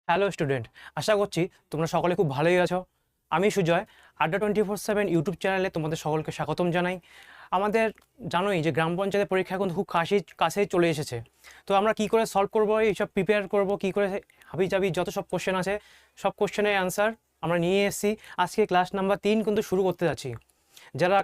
Hello student, আশা করছি তোমরা সকলে খুব ভালোই আছো। আমি সুজয়, আড্ডা 24/7 ইউটিউব চ্যানেলে তোমাদের সকলকে স্বাগতম জানাই। আমাদের জানোই যে গ্রাম পঞ্চায়েতের পরীক্ষা এখন খুব কাছেই চলে এসেছে। তো আমরা কি করে সলভ করবো, এইসব প্রিপেয়ার করব, কি করে হাবিজাবি যত সব কোশ্চেন আছে সব কোশ্চেনের অ্যান্সার আমরা নিয়ে এসেছি। আজকে ক্লাস নাম্বার 3 কিন্তু শুরু করতে যাচ্ছি। যারা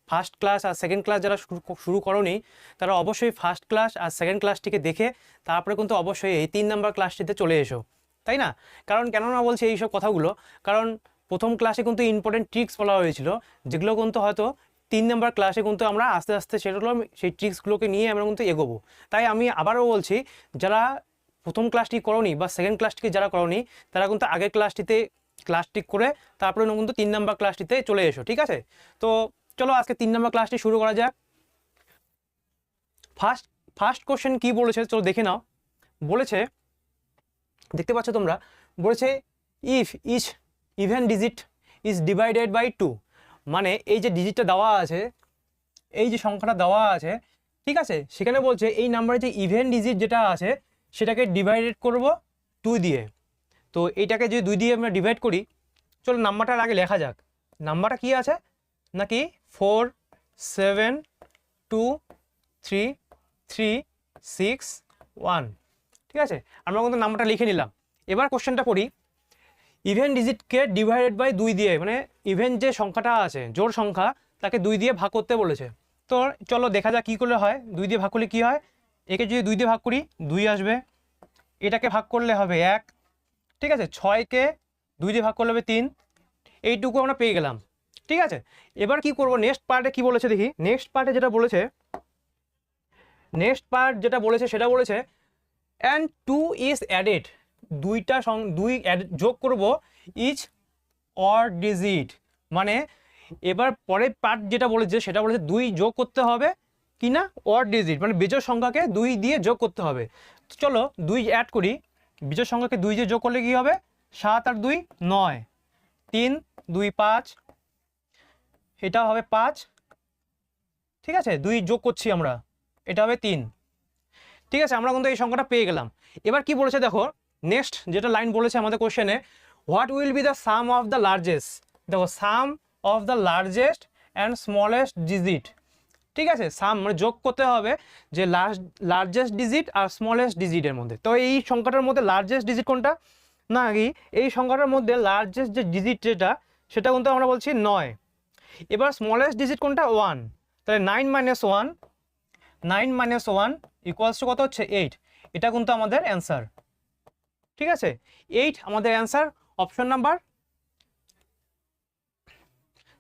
ফার্স্ট ক্লাস আর সেকেন্ড ক্লাস যারা শুরু করোনি, তারা অবশ্যই ফার্স্ট ক্লাস আর সেকেন্ড ক্লাসটিকে দেখে তারপরে কিন্তু অবশ্যই এই 3 নাম্বার ক্লাসটিতে চলে এসো, তাই না? কারণ কেননা বলছি এইসব কথাগুলো, কারণ প্রথম ক্লাসে কিন্তু ইম্পর্টেন্ট ট্রিক্স বলা হয়েছিল, যেগুলো কিন্তু হয়তো 3 নাম্বার ক্লাসে কিন্তু আমরা আস্তে আস্তে সেগুলো সেই ট্রিক্সগুলোকে নিয়ে আমরা কিন্তু এগোবো। তাই আমি আবারও বলছি, যারা প্রথম ক্লাসটি করোনি বা সেকেন্ড ক্লাসটিকে যারা করোনি, তারা কিন্তু আগের ক্লাসটি করে তারপরে কিন্তু 3 নাম্বার ক্লাসটিতে চলে এসো, ঠিক আছে? তো চলো আজকে 3 নাম্বার ক্লাসটি শুরু করা যাক। ফার্স্ট কোশ্চেন কি বলেছে চলো দেখে নাও। বলেছে, দেখতে পাচ্ছ তোমরা, বলেছে if each even digit is divided by 2, মানে এই যে ডিজিটটা দেওয়া আছে, এই যে সংখ্যাটা দেওয়া আছে, ঠিক আছে, সেখানে বলছে এই নাম্বারের যে ইভেন ডিজিট যেটা আছে সেটাকে ডিভাইডেড করব 2 দিয়ে। তো এইটাকে যদি 2 দিয়ে আমরা ডিভাইড করি, চলো নাম্বারটার আগে লেখা যাক। নাম্বারটা কি আছে নাকি 4 7 2 3 3 6 1, ঠিক আছে? আমরা কিন্তু নাম্বারটা লিখে নিলাম। এবার কোশ্চেনটা পড়ি, ইভেন ডিজিটকে ডিভাইডেড বাই 2 দিয়ে, মানে ইভেন যে সংখ্যাটা আছে জোড় সংখ্যা, তাকে 2 দিয়ে ভাগ করতে বলেছে। তো চলো দেখা যাক কী করলে হয়। 2 দিয়ে ভাগ করলে কী হয়, একে যদি 2 দিয়ে ভাগ করি 2 আসবে, এটাকে ভাগ করলে হবে 1, ঠিক আছে? 6কে 2 দিয়ে ভাগ করলে হবে 3, এইটুকু আমরা পেয়ে গেলাম, ঠিক আছে? এবার কি করব, নেক্সট পার্টে কি বলেছে দেখি। নেক্সট পার্টে যেটা বলেছে সেটা বলেছে অ্যান্ড 2 ইজ অ্যাডেড, দুই যোগ করব ইচ অর ডিজিট, মানে এবার পরের পার্ট যেটা বলেছে সেটা বলেছে 2 যোগ করতে হবে কি না, অর ডিজিট, মানে বিজোড় সংখ্যাকে 2 দিয়ে যোগ করতে হবে। তো চলো 2 অ্যাড করি, বিজোড় সংখ্যাকে 2 দিয়ে যোগ করলে কি হবে, 7 আর 2 9, 3 2 5, এটা হবে 5, ঠিক আছে? 2 যোগ করছি আমরা, এটা হবে 3, ঠিক আছে? আমরা কিন্তু এই সংখ্যাটা পেয়ে গেলাম। এবার কি বলেছে দেখো, নেক্সট যেটা লাইন বলেছে আমাদের কোশ্চেনে, what will be the sum of the largest, দেখো sum of the largest and smallest digit, ঠিক আছে? সাম মানে যোগ করতে হবে যে লার্জেস্ট ডিজিট আর স্মলেস্ট ডিজিটের মধ্যে। তো এই সংখ্যাটার মধ্যে লার্জেস্ট ডিজিট কোনটা, না কি এই সংখ্যাটার মধ্যে লার্জেস্ট যে ডিজিট সেটা কিন্তু আমরা বলছি 9। এবার স্মলেস্ট ডিজিট কোনটা, 1, তাহলে 9 - 1 ইকুয়ালস টু কত হচ্ছে 8, এটা কিন্তু আমাদের অ্যান্সার, ঠিক আছে? 8 আমাদের অ্যান্সার। অপশন নাম্বার,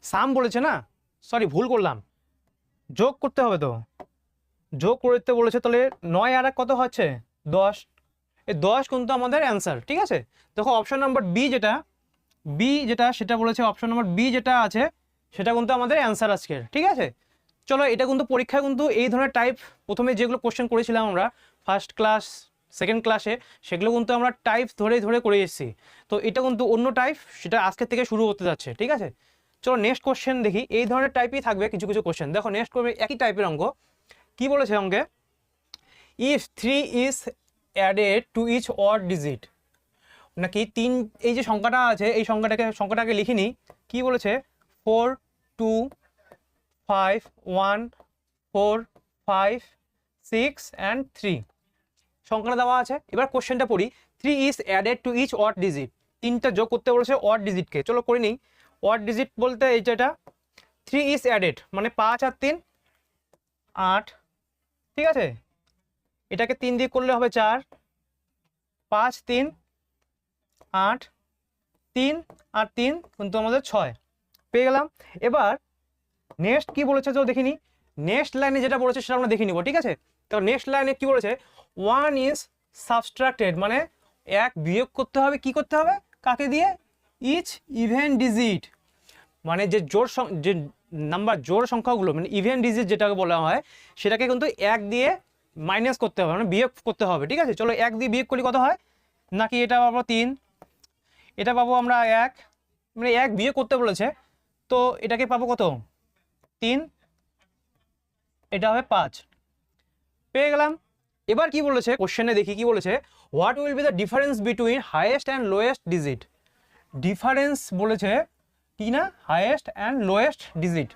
সাম বলেছে না, সরি ভুল করলাম, যোগ করতে হবে, তো যোগ করতে বলেছে, তাহলে 9 আর 1 কত হচ্ছে 10, এই 10 কিন্তু আমাদের অ্যান্সার, ঠিক আছে? দেখো অপশন নাম্বার বি যেটা সেটা বলেছে, অপশন নাম্বার বি যেটা আছে সেটা কিন্তু আমাদের অ্যান্সার আজকের, ঠিক আছে? চলো এটা কিন্তু পরীক্ষায় কিন্তু এই ধরনের টাইপ প্রথমে যেগুলো কোশ্চেন করেছিলাম আমরা ফার্স্ট ক্লাস সেকেন্ড ক্লাসে, সেগুলো কিন্তু আমরা টাইপ ধরে ধরে করে এসেছি। তো এটা কিন্তু অন্য টাইপ, সেটা আজকের থেকে শুরু হতে যাচ্ছে, ঠিক আছে? চলো নেক্সট কোশ্চেন দেখি। এই ধরনের টাইপই থাকবে কিছু কিছু কোশ্চেন। দেখো নেক্সট করবে একই টাইপের অঙ্ক। কি বলেছে অঙ্কে, if 3 is added to each odd digit, নাকি 3, এই যে সংখ্যাটা আছে এই সংখ্যাটাকে লিখে নিই। কি বলেছে, 4 2 5 1 4 5 6 and 3 সংখ্যাটা দেওয়া আছে। এবার কোশ্চেনটা পড়ি, 3 is added to each odd digit, 3টা যোগ করতে বলেছে অড ডিজিটকে। চলো করে নিই। অড ডিজিট বলতে এই যেটা 3 ইজ অ্যাডেড, মানে 5 আর 3 8, ঠিক আছে? এটাকে 3 দিয়ে করলে হবে 4, 5 3 8, 3 আর 3 কিন্তু আমাদের 6 পেয়ে গেলাম। এবার নেক্সট কি বলেছে চলো দেখিনি। নেক্সট লাইনে যেটা বলেছে সেটা আমরা দেখে নিব, ঠিক আছে? তো নেক্সট লাইনে কি বলেছে, 1 ইজ সাবস্ট্রাক্টেড, মানে 1 বিয়োগ করতে হবে, কি করতে হবে, কাকে দিয়ে, ইচ ইভেন ডিজিট, মানে যে যে নাম্বার জোড় সংখ্যাগুলো, মানে ইভেন ডিজিট যেটাকে বলা হয় সেটাকে কিন্তু 1 দিয়ে মাইনাস করতে হবে, মানে বিয়োগ করতে হবে, ঠিক আছে? চলো 1 দিয়ে বিয়োগ করলে কত হয়, নাকি এটা পাবো 3, এটা পাবো আমরা 1, মানে 1 বিয়োগ করতে বলেছে, তো এটাকে পাবো কত 3, এটা হবে 5, পেয়ে গেলাম। এবার কি বলেছে কোশ্চেনে দেখি কি বলেছে, what will be the difference between highest and lowest digit. Difference বলেছে কি না, highest and lowest digit.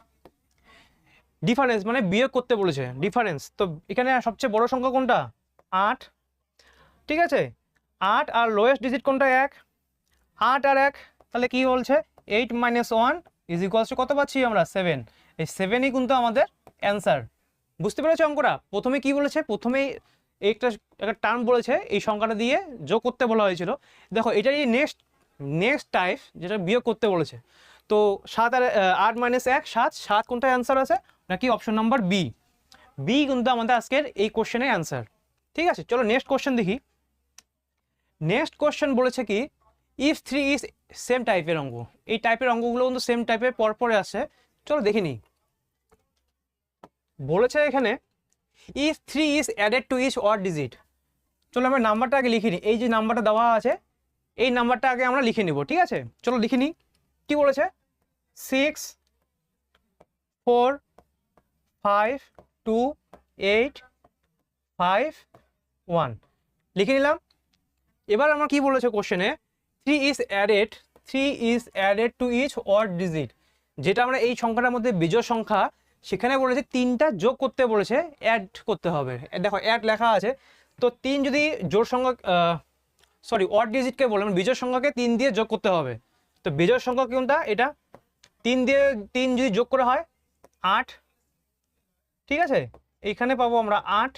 Difference মানে বিয়োগ করতে বলেছে, ডিফারেন্স। তো এখানে সবচেয়ে বড় সংখ্যা কোনটা, 8, ঠিক আছে। 8 আর লোয়েস্ট ডিজিট কোনটা, 1। 8 আর 1, তাহলে কি বলছে 8 - 1 = কত পাচ্ছি আমরা, 7। এই 7ই কিন্তু আমাদের অ্যান্সার। বুঝতে পেরেছো অঙ্কটা? প্রথমে কি বলেছে, প্রথমেই একটা টার্ম বলেছে, এই সংখ্যাটা দিয়ে যোগ করতে বলা হয়েছিল। দেখো এটারই নেক্সট টাইপ যেটা বিয়োগ করতে বলেছে। তো 7 আর 8 - 1 7, 7 কোনটা অ্যান্সার আছে নাকি অপশন নাম্বার বি। বি কিন্তু আমাদের আজকের এই কোশ্চেনের অ্যান্সার। ঠিক আছে, চলো নেক্সট কোশ্চেন দেখি। নেক্সট কোশ্চেন বলেছে কি, ইফ 3 ইজ সেম টাইপের অঙ্ক। এই টাইপের অঙ্কগুলো কিন্তু সেম টাইপের পরপরে আসে, চলো দেখে নিই। বলেছে এখানে if 3 is added to each odd digit. চলো আমরা নাম্বারটা আগে লিখে নিই, এই যে নাম্বারটা দেওয়া আছে এই নাম্বারটা আগে আমরা লিখে নিব, ঠিক আছে। চলো লিখে নিই কি বলেছে, 6 4 5 2 8 5 1 লিখে নিলাম। এবার আমরা কি বলেছে কোশ্চেনে, 3 is added to each odd digit. যেটা আমরা এই সংখ্যাটার মধ্যে বিজোড় সংখ্যা, সেখানে বলেছে 3টা যোগ করতে বলেছে, অ্যাড করতে হবে। দেখো অ্যাড লেখা আছে, তো 3 যদি জোড় সংখ্যা অড ডিজিটকে বললাম, বিজোড় সংখ্যাকে 3 দিয়ে যোগ করতে হবে। তো বিজোড় সংখ্যা কোনটা, এটা 3 যদি যোগ করা হয় 8, ঠিক আছে। এইখানে পাবো আমরা 8,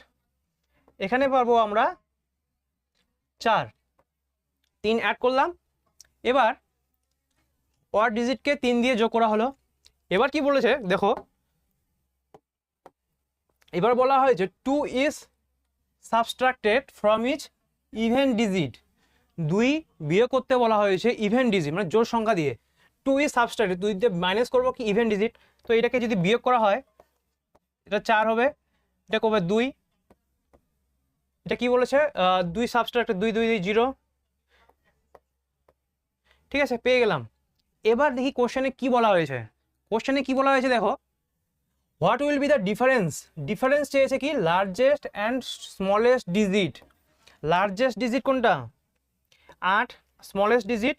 এখানে পাবো আমরা 4, 3 অ্যাড করলাম। এবার অড ডিজিটকে 3 দিয়ে যোগ করা হলো। এবার কি বলেছে দেখো, এবার বলা হয়েছে 2 is subtracted from each even digit. 2 বিয়োগ করতে বলা হয়েছে ইভেন ডিজিট মানে জোড় সংখ্যা দিয়ে। 2 ইজ সাবস্ট্রাক্টেড, 2 দিয়ে মাইনাস করবো কি ইভেন ডিজিট। তো এটাকে যদি বিয়োগ করা হয় এটা 4 হবে, এটা করবে 2। এটা কি বলেছে 2 সাবস্ট্রাক্টেড 2 2 0, ঠিক আছে, পেয়ে গেলাম। এবার দেখি কোশ্চেনে কি বলা হয়েছে। কোশ্চেনে কি বলা হয়েছে দেখো, what will be the difference. Difference চেয়েছে কি, largest and smallest digit. Largest digit কোনটা 8, স্মলেস্ট ডিজিট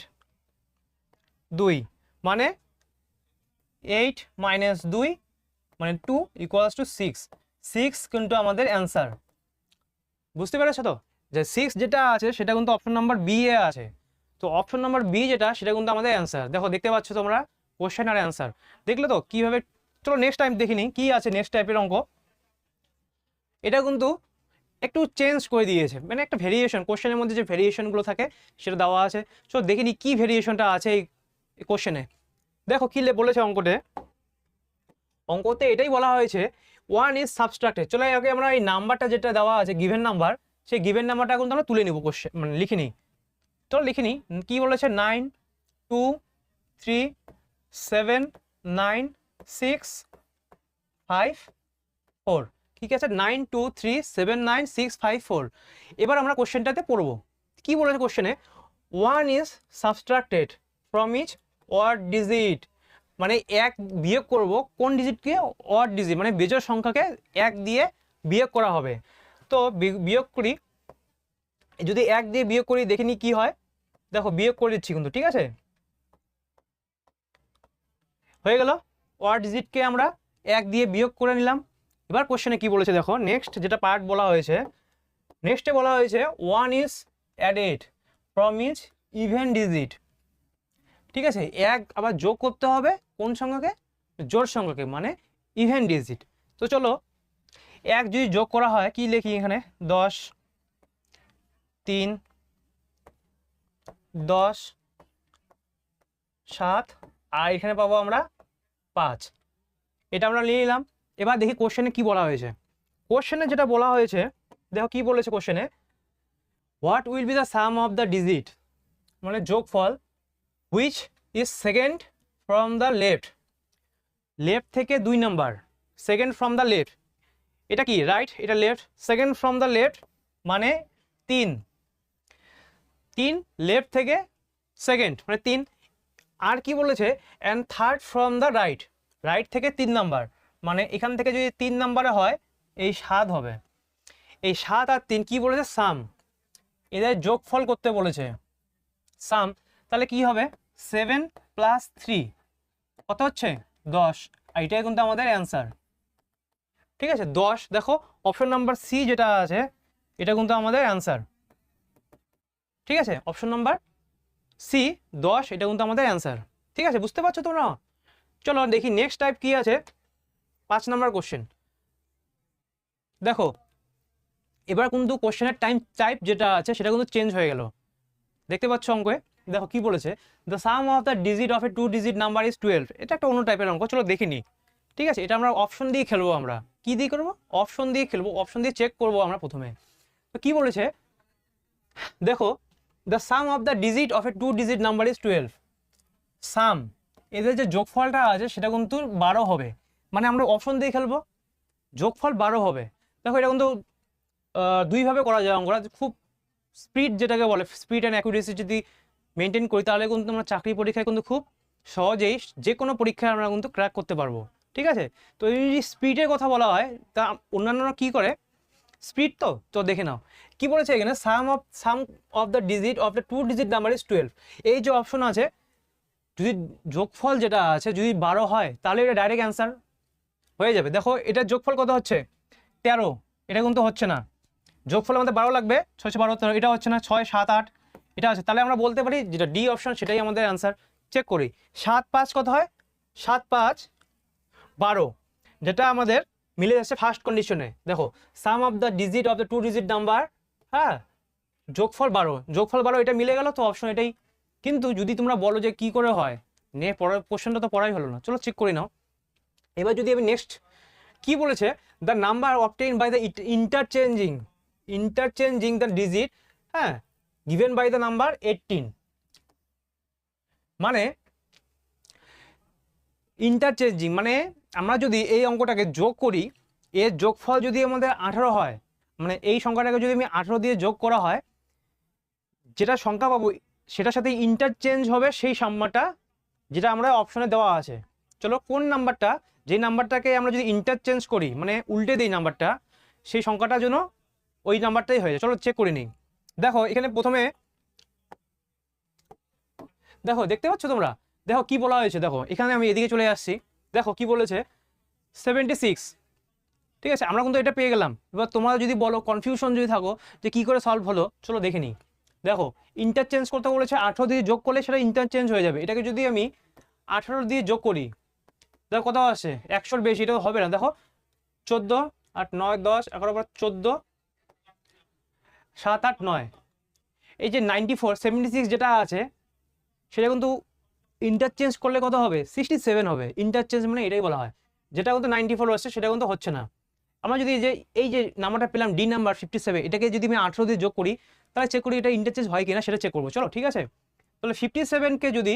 2, মানে 8 - 2 মানে 2 = 6। 6 কিন্তু আমাদের অ্যান্সার। বুঝতে পেরেছো তো, যে 6 যেটা আছে সেটা কিন্তু অপশন নাম্বার বি এ আছে। তো অপশন নাম্বার বি যেটা, সেটা কিন্তু আমাদের অ্যান্সার। দেখো দেখতে পাচ্ছ তোমরা কোশ্চেন আর অ্যান্সার, দেখলে তো কিভাবে। চলো নেক্সট টাইম দেখিনি কি আছে নেক্সট টাইপের অঙ্ক। এটা কিন্তু একটু চেঞ্জ করে দিয়েছে, মানে একটা ভেরিয়েশন, কোশ্চেনের মধ্যে যে ভেরিয়েশনগুলো থাকে সেটা দেওয়া আছে। চলো দেখিনি কি ভেরিয়েশনটা আছে এই কোশ্চেনে। দেখো কি বলেছে অঙ্কতে এটাই বলা হয়েছে 1 ইজ সাবস্ট্রাক্টেড। চলো আগে আমরা এই নাম্বারটা যেটা দেওয়া আছে গিভেন নাম্বার, সেই গিভেন নাম্বারটা কিন্তু আমরা তুলে নিব, কোশ্চেন মানে লিখে নিই। চলো লিখে নিই কি বলেছে, 9 2 3 7 9 6 5 4, ঠিক আছে। 9 2 3 7 9 6 5 4। এবার আমরা কোশ্চেনটাতে পড়বো কি বলেছে কোশ্চেনে, 1 is subtracted from each odd digit, মানে 1 বিয়োগ করব কোন ডিজিটকে, অড ডিজিট মানে বিজোড় সংখ্যাকে 1 দিয়ে বিয়োগ করা হবে। তো বিয়োগ করি, যদি 1 দিয়ে বিয়োগ করি দেখিনি কি হয়। দেখো বিয়োগ করে দিচ্ছি কিন্তু, ঠিক আছে, হয়ে গেল। অড ডিজিটকে আমরা 1 দিয়ে বিয়োগ করে নিলাম। এবার কোশ্চেনে কি বলেছে দেখো, নেক্সট যেটা পার্ট বলা হয়েছে, নেক্সটে বলা হয়েছে 1 is added from each even digit, ঠিক আছে। 1 আবার যোগ করতে হবে কোন সংখ্যাকে, জোড় সংখ্যাকে মানে ইভেন ডিজিট। তো চলো 1 যদি যোগ করা হয় কি লিখি এখানে, 10 3 10 7 আর এখানে পাবো আমরা 5, এটা আমরা নিয়ে নিলাম। এবার দেখি কোশ্চেনে কি বলা হয়েছে। কোশ্চেনে যেটা বলা হয়েছে দেখো কি বলেছে কোশ্চেনে, what will be the sum of the digit, মানে যোগফল, which is second from the left থেকে 2 number, second from the left, এটা কি রাইট, এটা left, second from the left মানে 3 লেফট থেকে সেকেন্ড মানে 3। আর কি বলেছে, and third from the right থেকে 3 নাম্বার, মানে এখান থেকে যদি 3 নাম্বারে হয় এই 7 হবে। এই 7 আর 3 কি বলেছে, সাম, এদের যোগফল করতে বলেছে, সাম। তাহলে কি হবে, 7 + 3 কত হচ্ছে 10, আর এটাই কিন্তু আমাদের অ্যান্সার। ঠিক আছে, 10। দেখো অপশন নাম্বার সি যেটা আছে এটা কিন্তু আমাদের অ্যান্সার। ঠিক আছে, অপশন নাম্বার সি 10 এটা কিন্তু আমাদের অ্যান্সার। ঠিক আছে, বুঝতে পারছো তোমরা? চলো দেখি নেক্সট টাইপ কি আছে, 5 নাম্বার কোশ্চেন। দেখো এবার কিন্তু কোশ্চেনের টাইপ যেটা আছে সেটা কিন্তু চেঞ্জ হয়ে গেল, দেখতে পাচ্ছ অঙ্কে। দেখো কি বলেছে, the sum of the digit of A 2 digit number is 12। এটা একটা অন্য টাইপের অঙ্ক, চলো দেখিনি। ঠিক আছে, এটা আমরা অপশন দিয়ে খেলবো। আমরা কি দিয়ে করবো, অপশন দিয়ে খেলবো, অপশন দিয়ে চেক করবো আমরা প্রথমে। তো কি বলেছে, দেখো the sum of the digit of A 2 digit number is 12। সাম, এদের যে যোগফলটা আছে সেটা কিন্তু 12 হবে, মানে আমরা অপশন দিয়ে খেলবো, যোগফল 12 হবে। দেখো এটা কিন্তু দুইভাবে করা যায় অঙ্কটা, খুব স্পিড যেটাকে বলে, স্পিড অ্যান্ড অ্যাকুরেসি যদি মেনটেন করি তাহলে কিন্তু আমরা চাকরি পরীক্ষায় কিন্তু খুব সহজেই যে কোনো পরীক্ষায় আমরা কিন্তু ক্র্যাক করতে পারবো। ঠিক আছে, তো এই স্পিডের কথা বলা হয়, তা অন্যান্যরা কী করে, স্পিড তো দেখে নাও কি বলেছে এখানে, sum of the digit of the 2 digit number is 12। এই যে অপশন আছে, যদি যোগফল যেটা আছে যদি 12 হয় তাহলে এটা ডাইরেক্ট অ্যান্সার হয়ে যাবে। দেখো এটার যোগফল কত হচ্ছে 13, এটা কিন্তু হচ্ছে না, যোগফল আমাদের 12 লাগবে, 6 12 13, এটা হচ্ছে না, 6 7 8 এটা আছে। তাহলে আমরা বলতে পারি যেটা ডি অপশন সেটাই আমাদের অ্যান্সার। চেক করি, 7 5 কত হয়, 7 5 12, যেটা আমাদের মিলে যাচ্ছে ফার্স্ট কন্ডিশনে। দেখো sum of the digit of the 2 digit number, হ্যাঁ যোগফল 12 এটা মিলে গেল, তো অপশন এটাই। কিন্তু যদি তোমরা বলো যে কি করে হয়, পরের কোশ্চেনটা তো পড়াই হলো না, চলো চেক করে নাও। এবার যদি আমি নেক্সট কি বলেছে, the number obtained by the interchanging the digit, হ্যাঁ গিভেন বাই দ্য নাম্বার 18। মানে ইন্টারচেঞ্জিং মানে আমরা যদি এই অঙ্কটাকে যোগ করি, এর যোগফল যদি আমাদের 18 হয়, মানে এই সংখ্যাটাকে যদি আমি 18 দিয়ে যোগ করা হয়, যেটা সংখ্যা পাবো সেটার সাথে ইন্টারচেঞ্জ হবে সেই সংখ্যাটা যেটা আমরা অপশনে দেওয়া আছে। চলো কোন নাম্বারটা, যে নাম্বারটাকে আমরা যদি ইন্টারচেঞ্জ করি মানে উল্টে দিই নাম্বারটা, সেই সংখ্যাটার জন্য ওই নাম্বারটাই হয়ে যায়। চলো চেক করে নিই। দেখো এখানে প্রথমে দেখো দেখতে পাচ্ছ তোমরা, দেখো কি বলা হয়েছে, দেখো এখানে আমি এদিকে চলে আসছি, দেখো কি বলেছে 76। ঠিক আছে, আমরা কিন্তু এটা পেয়ে গেলাম। এবার তোমরা যদি বলো কনফিউশন যদি থাকো যে কি করে সলভ হলো, চলো দেখে নিই। দেখো ইন্টারচেঞ্জ করতে বলেছে, 18 দিয়ে যোগ করলে সেটা ইন্টারচেঞ্জ হয়ে যাবে। এটাকে যদি আমি 18 দিয়ে যোগ করি, দেখো কত আসে, 100-র বেশি, এটা হবে না। দেখো 14 8 9 10 11 12 14 7 8 9, এই যে 94 76 যেটা আছে সেটা কিন্তু ইন্টারচেঞ্জ করলে কত হবে, 67 হবে। ইন্টারচেঞ্জ মানে এটাই বলা হয়, যেটা কিন্তু 94 আসছে সেটা কিন্তু হচ্ছে না। আমরা যদি এই যে নাম্বারটা পেলাম ডি নাম্বার 57, এটাকে যদি আমি 18 দিয়ে যোগ করি তাহলে চেক করি এটা ইন্টারচেঞ্জ হয় কিনা, সেটা চেক করবো। চলো ঠিক আছে, তাহলে 57কে যদি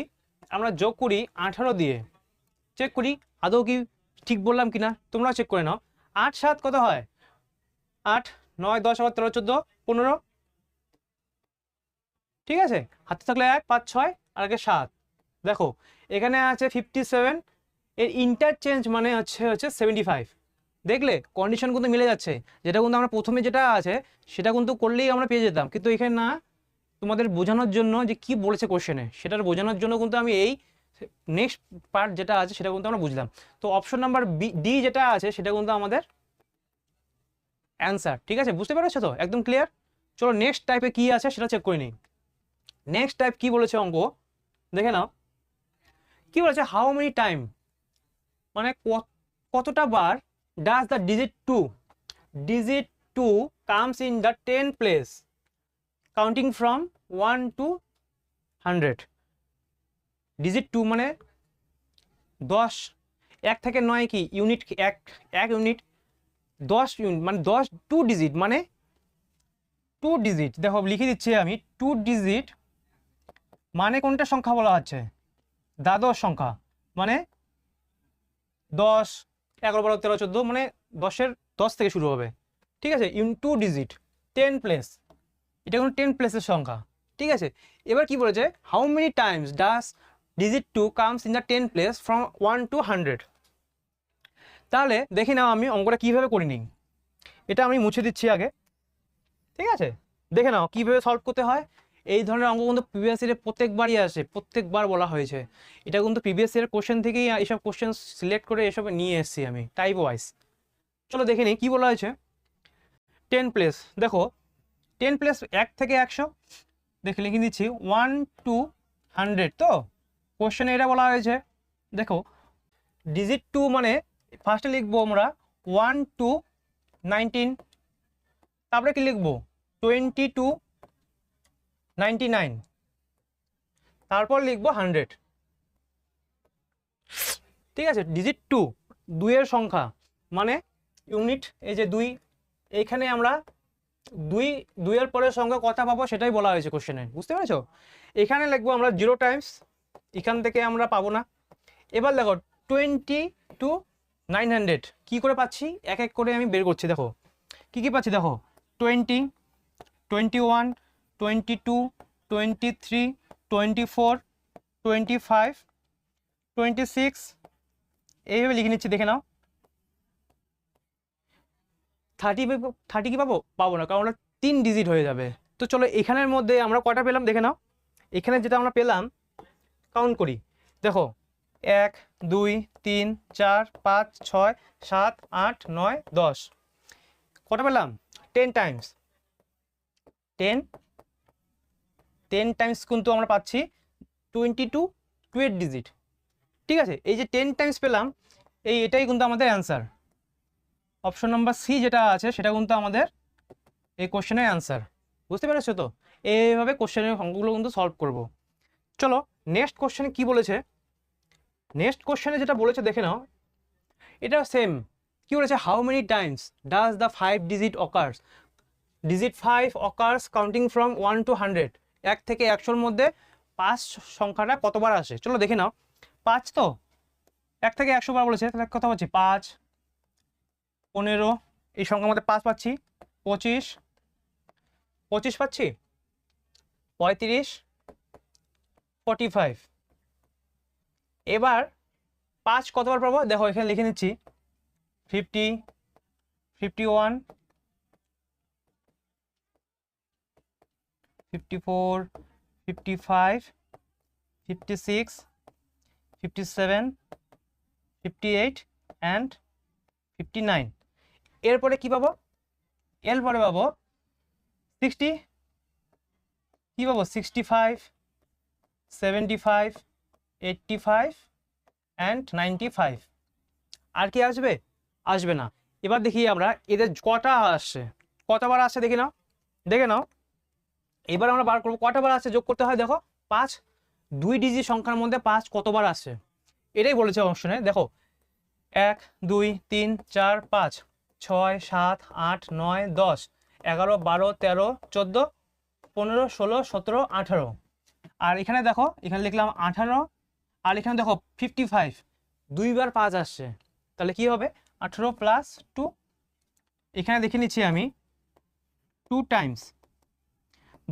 আমরা যোগ করি 18 দিয়ে, চেক করি আদৌ কি ঠিক বললাম কিনা, তোমরা চেক করে নাও। 8 7 কত হয়, 8 9 10 আবার 13 14 15। ঠিক আছে, হাতে থাকলে 1 5 6 আর আগে 7। দেখো এখানে আছে 57, এর ইন্টারচেঞ্জ মানে হচ্ছে 75। দেখলে কন্ডিশন কিন্তু মিলে যাচ্ছে, যেটা কিন্তু আমরা প্রথমে যেটা আছে সেটা কিন্তু করলেই আমরা পেয়ে যেতাম, কিন্তু এখানে না। তোমাদের বোঝানোর জন্য যে কি বলেছে কোশ্চেনে সেটার বোঝানোর জন্য কিন্তু আমি এই নেক্সট পার্ট যেটা আছে সেটা কিন্তু আমরা বুঝলাম। তো অপশন নাম্বার ডি যেটা আছে সেটা কিন্তু আমাদের অ্যান্সার। ঠিক আছে, বুঝতে পেরেছো তো, একদম ক্লিয়ার। চলো নেক্সট টাইপে কি আছে সেটা চেক করে নিই। নেক্সট টাইপ কি বলেছে অঙ্ক, দেখে নাও কি বলেছে, হাউ মেনি টাইম, মানে কতটা বার does the digit 2 comes in the 10 place counting from 1 to 100। Digit 2 মানে 10, 1 থেকে 9 কি ইউনিট, এক ইউনিট, 10 ইউনিট মানে 10 2 ডিজিট মানে 2 ডিজিট। দেখো লিখে দিচ্ছি আমি, 2 ডিজিট মানে কোনটা সংখ্যা বলা হচ্ছে, দ্বাদশ সংখ্যা, মানে 10 11 12 13 14, মানে 10 থেকে শুরু হবে। ঠিক আছে, 2 ডিজিট 10 প্লেস, এটা কোনো 10 প্লেসের সংখ্যা। ঠিক আছে, এবার কি বলেছে, how many Times does digit 2 comes in the 10 place from 1 to 100। তাহলে দেখি নাও আমি অঙ্কটা কীভাবে করে নিই। এটা আমি মুছে দিচ্ছি আগে। ঠিক আছে, দেখে নাও কীভাবে সলভ করতে হয়। এই ধরনের অঙ্ক কিন্তু প্রিভিয়াস ইয়ারে প্রত্যেকবারই আসে, প্রত্যেকবার বলা হয়েছে। এটা কিন্তু প্রিভিয়াস ইয়ারের কোশ্চেন থেকেই এইসব কোশ্চেন সিলেক্ট করে এসব নিয়ে এসেছি আমি টাইপ ওয়াইজ। চলো দেখে নিই কী বলা হয়েছে। 10 প্লেস, দেখো 10 প্লেস 1 থেকে 100, দেখে লিখে দিচ্ছি 1 to 100। তো কোশ্চেনে এটা বলা হয়েছে, দেখো ডিজিট 2 মানে ফার্স্টে লিখবো আমরা 1 to 19, তারপরে কি লিখবো 20 to 99, তারপর লিখবো 100। ঠিক আছে, ডিজিট 2 দুইয়ের সংখ্যা মানে ইউনিট, এই যে 2, এইখানে আমরা দুইয়ের পরের সংখ্যা কথা পাবো সেটাই বলা হয়েছে কোশ্চেনে, বুঝতে পেরেছো। এখানে লিখবো আমরা 0 টাইমস, এখান থেকে আমরা পাবো না। এবার দেখো 20 to 900 কি করে পাচ্ছি, এক এক করে আমি বের করছি। দেখো কি কি পাচ্ছি, দেখো 20, 21, 22, 23, 24, 25, 26, এইভাবে লিখে নিচ্ছি, দেখে নাও। 30 কি পাবো না, কারণ ওটা 3 ডিজিট হয়ে যাবে। তো চলো এখানের মধ্যে আমরা কয়টা পেলাম দেখে নাও। এখানে যেটা আমরা পেলাম কাউন্ট করি, দেখো 1 2 3 4 5 6 7 8 9 10, কটা পেলাম 10 টাইমস। 10 টাইমস কিন্তু আমরা পাচ্ছি 22 টুয়েট ডিজিট। ঠিক আছে, এই যে 10 টাইমস পেলাম, এটাই কিন্তু আমাদের অ্যান্সার। অপশন নাম্বার সি যেটা আছে সেটা কিন্তু আমাদের এই কোশ্চেনের অ্যান্সার, বুঝতে পেরেছো তো। এইভাবে কোশ্চেনের অঙ্কগুলো কিন্তু সলভ করব। চলো নেক্সট কোশ্চেনে কি বলেছে। নেক্সট কোশ্চেনে যেটা বলেছে দেখে নাও, এটা সেম। কি বলেছে, how many Times does the 5 digit occurs, digit 5 occurs counting from 1 to 100, 1 থেকে 100-র মধ্যে 5 সংখ্যাটা কতবার আসে। চলো দেখে নাও। 5 তো 1 থেকে 100 বার বলেছে, তাহলে কত পাচ্ছি 5, 15, এই সংখ্যার মধ্যে 5 পাচ্ছি, 25 পাচ্ছি, 35, 45। এবার 5 কতবার পাবো, দেখো এখানে লিখে নিচ্ছি 50, 51, 54, 55, 56, 57, 58 and 59। এরপরে কি পাবো, এরপরে পাবো 60, কি পাবো 65, 75, 85 and 95। আর কি আসবে, আসবে না। এবার দেখি আমরা এদের কটা আসছে, কতবার আসছে দেখে নাও। এবার আমরা বার করবো কটা বার আসছে, যোগ করতে হয়। দেখো 5, 2 ডিজিট সংখ্যার মধ্যে 5 কতবার আসছে এটাই বলেছে অপশনে। দেখো 1 2 3 4 5 6 7 8 9 10 11 12 13 14 15 16 17 18। আর এখানে দেখো, এখানে লিখলাম 18, আর এখানে দেখো 55, 2 বার 5 আসছে, তাহলে কি হবে 18 প্লাস 2। এখানে দেখে নিচ্ছি আমি 2 টাইমস,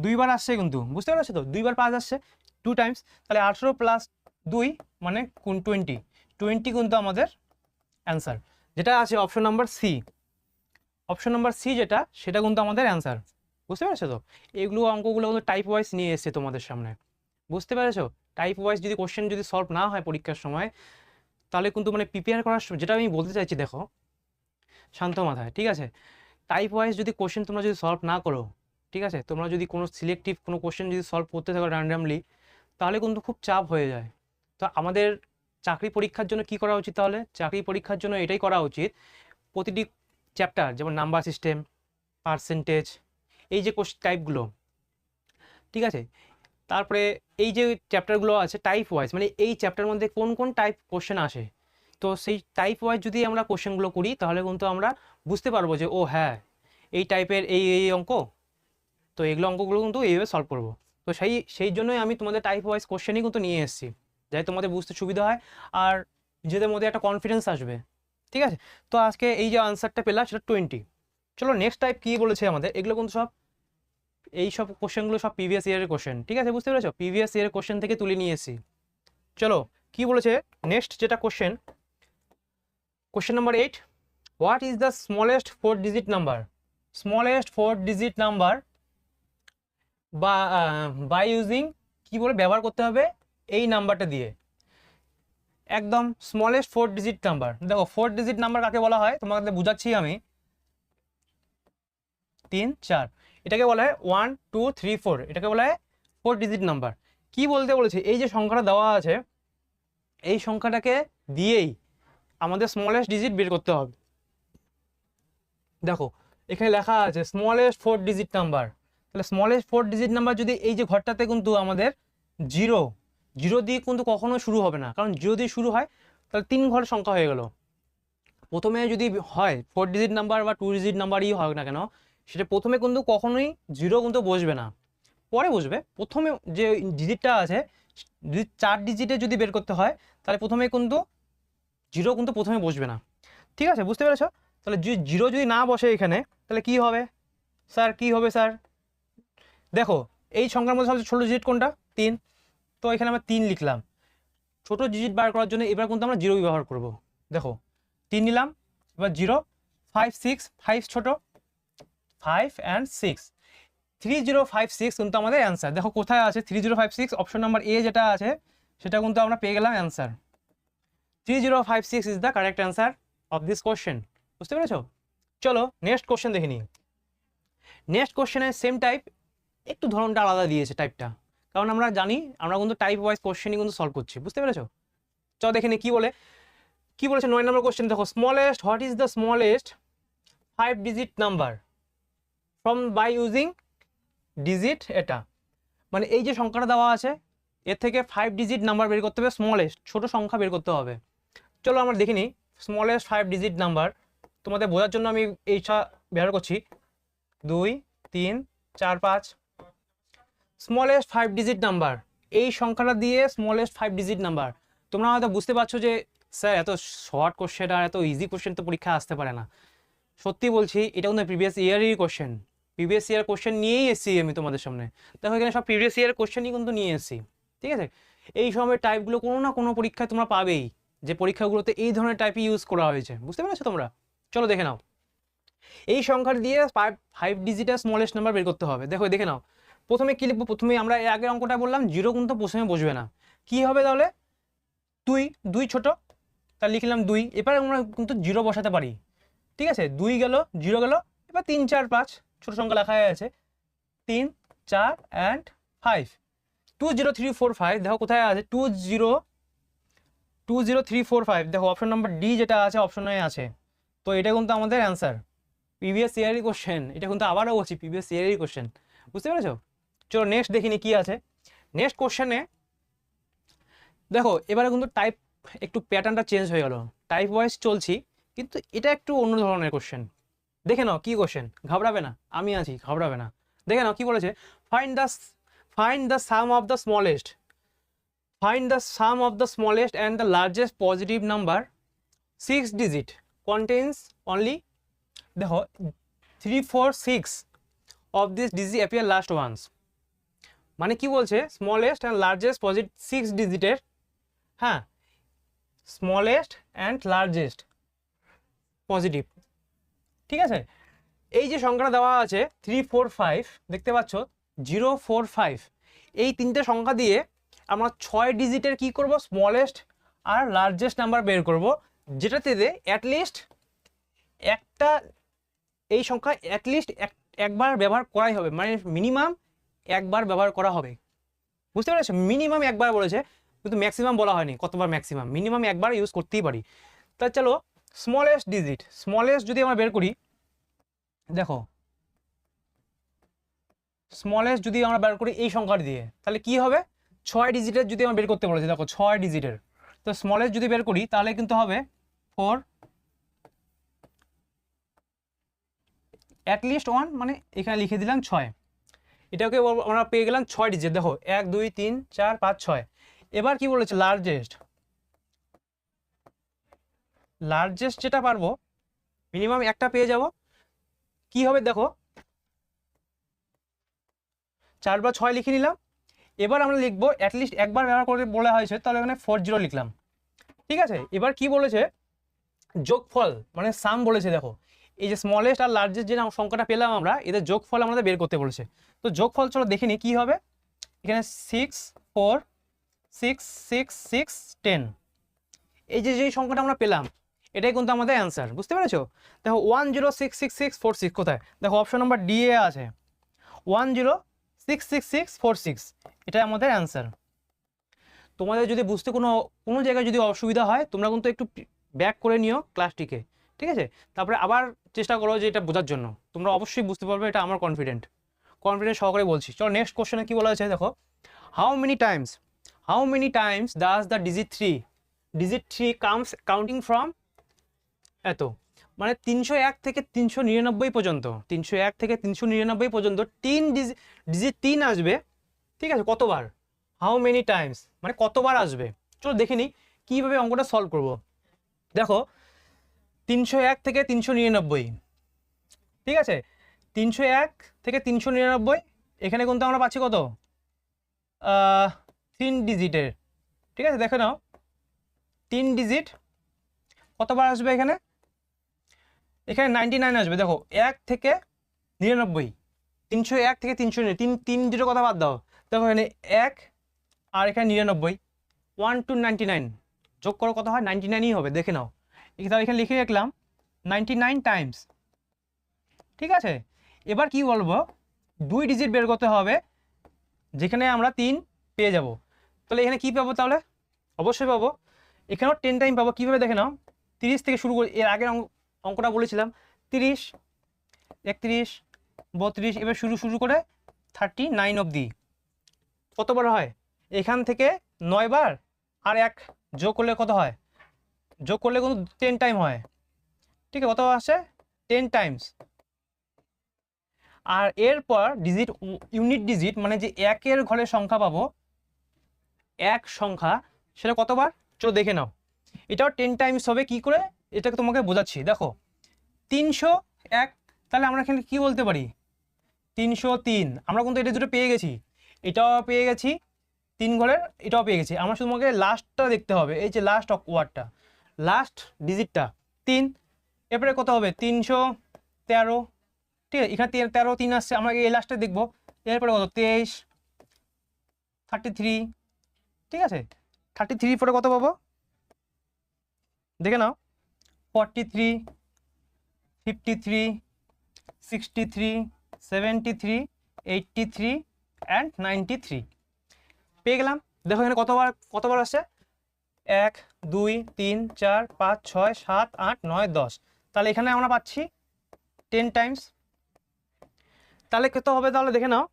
2 বার আসছে কিন্তু, বুঝতে পারছো তো, 2 বার 5 আসছে 2 টাইমস, তাহলে 18 প্লাস 2 মানে 20 কিন্তু আমাদের অ্যান্সার, যেটা আছে option number C. Option number C যেটা, সেটা কিন্তু আমাদের অ্যান্সার, বুঝতে পেরেছো তো। এগুলো অঙ্কগুলো কিন্তু টাইপ ওয়াইজ নিয়ে এসছে তোমাদের সামনে, বুঝতে পেরেছো। টাইপ ওয়াইজ যদি কোশ্চেন যদি সলভ না হয় পরীক্ষার সময়, তাহলে কিন্তু মানে প্রিপেয়ার করার যেটা আমি বলতে চাইছি, দেখো শান্ত মাথায়, ঠিক আছে। টাইপ ওয়াইজ যদি কোশ্চেন তোমরা যদি সলভ না করো, ঠিক আছে, তোমরা যদি কোনো সিলেক্টিভ কোনো কোশ্চেন যদি সলভ করতে থাকো র্যান্ডামলি, তাহলে কিন্তু খুব চাপ হয়ে যায়। তো আমাদের চাকরি পরীক্ষার জন্য কি করা উচিত, তাহলে চাকরি পরীক্ষার জন্য এটাই করা উচিত, প্রতিটি চ্যাপ্টার যেমন নাম্বার সিস্টেম, পার্সেন্টেজ, এই যে কোশ্চেন টাইপগুলো, ঠিক আছে, তারপরে এই যে চ্যাপ্টারগুলো আছে টাইপ ওয়াইজ, মানে এই চ্যাপ্টারের মধ্যে কোন কোন টাইপ কোশ্চেন আসে, তো সেই টাইপ ওয়াইজ যদি আমরা কোশ্চেনগুলো করি, তাহলে কিন্তু আমরা বুঝতে পারবো যে ও হ্যাঁ এই টাইপের এই অঙ্ক, তো এগুলো অঙ্কগুলো কিন্তু এইভাবে সলভ করবো। তো সেই জন্যই আমি তোমাদের টাইপ ওয়াইজ কোশ্চেনই কিন্তু নিয়ে এসেছি, যাতে তোমাদের বুঝতে সুবিধা হয় আর নিজেদের মধ্যে একটা কনফিডেন্স আসবে, ঠিক আছে। তো আজকে এই যে আনসারটা পেলাম সেটা 20। চলো নেক্সট টাইপ কী বলেছে আমাদের, এগুলো কিন্তু সব এই সব কোশ্চেনগুলো সব প্রিভিয়াস ইয়ারের কোশ্চেন, ঠিক আছে, বুঝতে পেরেছো, প্রিভিয়াস ইয়ারের কোশ্চেন থেকে তুলে নিয়ে এসেছি। চলো কি বলেছে নেক্সট যেটা question number 8, what is the smallest 4 digit number. Smallest 4 digit number বা বাই ইউজিং কি বলে ব্যবহার করতে হবে এই নাম্বারটা দিয়ে, একদম স্মলেস্ট 4 ডিজিট নাম্বার। দেখো 4 ডিজিট নাম্বার কাকে বলা হয় তোমাদের বুঝাচ্ছি আমি, 3 4, এটাকে বলা হয় 1 2 3 4, এটাকে বলা হয় 4 ডিজিট নাম্বার। কি বলতে বলেছে, এই যে সংখ্যাটা দেওয়া আছে এই সংখ্যাটাকে দিয়েই আমাদের স্মলেস্ট ডিজিট বের করতে হবে। দেখো এখানে লেখা আছে স্মলেস্ট 4 ডিজিট নাম্বার, তাহলে স্মলেস্ট 4 ডিজিট নাম্বার যদি এই যে ঘরটাতে কিন্তু আমাদের জিরো, জিরো দিয়ে কিন্তু কখনো শুরু হবে না, কারণ জিরো দিয়ে শুরু হয় তাহলে 3 ঘর সংখ্যা হয়ে গেল। প্রথমে যদি হয় 4 ডিজিট নাম্বার বা 2 ডিজিট নাম্বারই হোক না কেন, সেটা প্রথমে কিন্তু কখনোই জিরো কিন্তু বসবে না, পরে বসবে। প্রথমে যে ডিজিটটা আছে যদি 4 ডিজিটে যদি বের করতে হয় তাহলে প্রথমে কিন্তু জিরো কিন্তু প্রথমে বসবে না, ঠিক আছে? বুঝতে পেরেছো? তাহলে জিরো যদি না বসে এখানে তাহলে কি হবে স্যার, কি হবে স্যার? দেখো এই সংখ্যার মধ্যে সবচেয়ে ছোটো ডিজিট কোনটা? 3, তো এখানে আমরা 3 লিখলাম। ছোট ডিজিট বার করার জন্য এবার কিন্তু আমরা জিরো ব্যবহার করব। দেখো 3 নিলাম, এবার 0 5 6, 5 ছোট, 5 and 6, 3056 কিন্তু আমাদের অ্যান্সার। দেখো কোথায় আছে 3056, অপশন নাম্বার এ যেটা আছে সেটা কিন্তু আমরা পেয়ে গেলাম answer. 3056 is the correct answer of this question. বুঝতে পেরেছো? চলো নেক্সট কোশ্চেন দেখে নিই। নেক্সট কোশ্চেনের সেম টাইপ, একটু ধরনটা আলাদা দিয়েছে টাইপটা, কারণ আমরা জানি আমরা কিন্তু টাইপ ওয়াইজ কোশ্চেনই কিন্তু সলভ করছি। বুঝতে পেরেছো? চলো দেখে নিই কি বলে। কি বলেছে 9 নম্বর কোশ্চেন, দেখো smallest, what is the smallest 5 digit number from by using digit, এটা মানে এই যে সংখ্যাটা দেওয়া আছে এর থেকে 5 ডিজিট নাম্বার বের করতে হবে, স্মলেস্ট ছোট সংখ্যা বের করতে হবে। চলো আমরা দেখে নিই স্মলেস্ট 5 ডিজিট নাম্বার। তোমাদের বোঝার জন্য আমি এইটা ব্যবহার করছি, 2 3 4 5। স্মলেস্ট 5 ডিজিট নাম্বার, এই সংখ্যাটা দিয়ে স্মলেস্ট 5 ডিজিট নাম্বার। তোমরা হয়তো বুঝতে পারছো যে স্যার এত শর্ট কোশ্চেন আর এত ইজি কোশ্চেন তো পরীক্ষা আসতে পারে না। সত্যি বলছি এটা কিন্তু প্রিভিয়াস ইয়ারেরই কোশ্চেন, প্রিভিয়াস ইয়ার কোশ্চেন নিয়েই এসেছি আমি তোমাদের সামনে। দেখো এখানে সব প্রিভিয়াস ইয়ার কোশ্চেনই কিন্তু নিয়ে এসেছি, ঠিক আছে? এই সময়ের টাইপগুলো কোনো না কোনো পরীক্ষায় তোমরা পাবেই, যে পরীক্ষাগুলোতে এই ধরনের টাইপই ইউজ করা হয়েছে। বুঝতে পেরেছো তোমরা? চলো দেখে নাও, এই সংখ্যার দিয়ে 5 ডিজিটের স্মলেস্ট নাম্বার বের করতে হবে। দেখো দেখে নাও, প্রথমে কি লিখবো? প্রথমে আমরা আগের অঙ্কটা বললাম জিরো কিন্তু প্রথমে বসবে না, কি হবে তাহলে? 2 ছোট, তাহলে লিখলাম 2। এবার আমরা কিন্তু জিরো বসাতে পারি, ঠিক আছে? 2 গেল, 0 গেল, এবার 3 4 5 ছোট সংখ্যা লেখা আছে, 3 4 and 5, 2 0 3 4 5। দেখো কোথায় আছে 2 0 3 4 5, দেখো অপশন নাম্বার ডি যেটা আছে অপশনে আছে। তো এটা কিন্তু আমাদের অ্যান্সার, প্রিভিয়াস ইয়ারেরই কোশ্চেন, এটা কিন্তু আবারও বলছি প্রিভিয়াস ইয়ারেরই কোশ্চেন। বুঝতে পেরেছো? চলো নেক্সট দেখিনি কি আছে। নেক্সট কোশ্চেনে দেখো এবারে কিন্তু টাইপ একটু প্যাটার্নটা চেঞ্জ হয়ে গেল, টাইপ ওয়াইজ চলছি কিন্তু এটা একটু অন্য ধরনের কোশ্চেন। দেখে নাও কি কোশ্চেন, ঘাবড়াবে না, আমি আছি, ঘাবড়াবে না। দেখে নাও কি বলেছে, find the sum of the smallest, find the sum of the smallest and the largest positive number 6 digit contains only, দেখো 3 4 6 of this digit appear last once. মানে কি বলছে, স্মলেস্ট অ্যান্ড লার্জেস্ট পজিটিভ 6 ডিজিটের, হ্যাঁ স্মলেস্ট অ্যান্ড লার্জেস্ট পজিটিভ, ঠিক আছে? এই যে সংখ্যাটা দেওয়া আছে 3 4 5, দেখতে পাচ্ছ 0 4 5, এই তিনটে সংখ্যা দিয়ে আমরা 6 ডিজিটের কি করব, স্মলেস্ট আর লার্জেস্ট নাম্বার বের করব, যেটাতে অ্যাটলিস্ট একটা, এই সংখ্যা অ্যাটলিস্ট একবার ব্যবহার করাই হবে, মানে মিনিমাম একবার ব্যবহার করা হবে। বুঝতে পেরেছো? মিনিমাম একবার বলেছে, কিন্তু ম্যাক্সিমাম বলা হয়নি, কতবার ম্যাক্সিমাম, মিনিমাম একবার ইউজ করতেই পারি। তা চলো স্মলেস্ট ডিজিট, স্মলেস্ট যদি আমরা বের করি, দেখো স্মলেস্ট যদি আমরা বের করি এই সংখ্যাটা দিয়ে তাহলে কি হবে, 6 ডিজিটের যদি আমরা বের করতে বলেছি, দেখো 6 ডিজিটের, তো স্মলেস্ট যদি বের করি তাহলে কিন্তু হবে 4 অ্যাটলিস্ট 1, মানে এখানে লিখে দিলাম 6, এটাকে আমরা পেয়ে গেলাম 6 ডিজিট। দেখো 1 2 3 4 5 6। এবার কি বলেছে, লার্জেস্ট, লার্জেস্ট যেটা পারবো মিনিমাম একটা পেয়ে যাব, কি হবে দেখো 4 বা 6 লিখে নিলাম। এবার আমরা লিখবো অ্যাটলিস্ট একবার ব্যবহার করে বলা হয়েছে, তাহলে এখানে 40 লিখলাম, ঠিক আছে? এবার কি বলেছে, যোগফল মানে সাম বলেছে। দেখো এই যে স্মলেস্ট আর লার্জেস্ট যে সংখ্যাটা পেলাম আমরা, এদের যোগফল আমাদের বের করতে বলেছে। তো যোগফল চলো দেখে নিই কী হবে। এখানে 6 4 6 6 6 10, এই যে যেই সংখ্যাটা আমরা পেলাম এটাই কিন্তু আমাদের অ্যান্সার, বুঝতে পেরেছো? দেখো 10666646 কোথায়, দেখো অপশন নাম্বার ডি এ আছে 10666646, এটাই আমাদের অ্যান্সার। তোমাদের যদি বুঝতে কোনো জায়গায় যদি অসুবিধা হয় তোমরা কিন্তু একটু ব্যাক করে নিও ক্লাসটিকে, ঠিক আছে? তারপরে আবার চেষ্টা করো যে এটা বোঝার জন্য, তোমরা অবশ্যই বুঝতে পারবে, এটা আমার কনফিডেন্ট সহকারে বলছি। চলো নেক্সট কোশ্চেনে কি বলা আছে দেখো, how many Times does the digit 3 comes counting from এত, মানে 301 থেকে 399 পর্যন্ত, 301 থেকে 399 পর্যন্ত ডিজিট 3 আসবে, ঠিক আছে? কতবার, হাউ মেনি টাইমস মানে কতবার আসবে। চলো দেখে নিই কীভাবে অঙ্কটা সলভ করব। দেখো 301 থেকে 399, ঠিক আছে? 301 থেকে 399, এখানে কিন্তু আমরা পাচ্ছি কত, 3 ডিজিটের, ঠিক আছে? দেখে নাও 3 ডিজিট কতবার আসবে, এখানে 99 আসবে। দেখো 1 থেকে 99, 301 থেকে 399, 3 ডিজিটের কথা বাদ দাও, দেখো এখানে 1 আর এখানে 99, 1 to 99 যোগ করো কত হয়, 99ই হবে, দেখে নাও। এখানে লিখে রাখলাম 99 টাইমস, ঠিক আছে? এবার কি বলবো, 2 ডিজিট বের করতে হবে যেখানে আমরা 3 পেয়ে যাব। তাহলে এখানে কি পাবো, তাহলে অবশ্যই পাবো এখানেও 10 টাইম পাবো। কীভাবে দেখে নাও, 30 থেকে শুরু করি, এর আগের অঙ্কটা বলেছিলাম 30 31 32, এবার শুরু করে 39 অবধি কতবার হয়, এখান থেকে 9 বার আর 1 যোগ করলে কত হয়, যোগ করলে কিন্তু 10 টাইম হয়, ঠিক আছে? কত আসে, 10 টাইমস। আর এরপর ডিজিট, ইউনিট ডিজিট মানে যে 1-এর ঘরের সংখ্যা পাবো, 1 সংখ্যা, সেটা কতবার, চলো দেখে নাও। এটাও 10 টাইমস হবে। কি করে, এটাকে তোমাকে বোঝাচ্ছি। দেখো 301, তাহলে আমরা এখানে কি বলতে পারি, 303, আমরা কিন্তু এটা দুটো পেয়ে গেছি, এটাও পেয়ে গেছি 3 ঘরের, এটাও পেয়ে গেছি। আমরা শুধু তোমাকে লাস্টটা দেখতে হবে, এই যে লাস্ট ওয়ার্ডটা, লাস্ট ডিজিটটা 3, এরপরে কত হবে 313, ঠিক আছে? এখানে 13 3 আসছে, আমরা এই লাস্টে দেখবো। এরপরে কত 23 33, ঠিক আছে? 33 পরে কত পাবো, দেখে নাও 43 53 63 73 83 অ্যান্ড 93 পেয়ে গেলাম। দেখো এখানে কতবার আসছে, 1 2 3 4 5 6 7 8 9 10, তাহলে এখানে আমরা পাচ্ছি 10 টাইমস। তাহলে কত হবে, তাহলে দেখে নাও।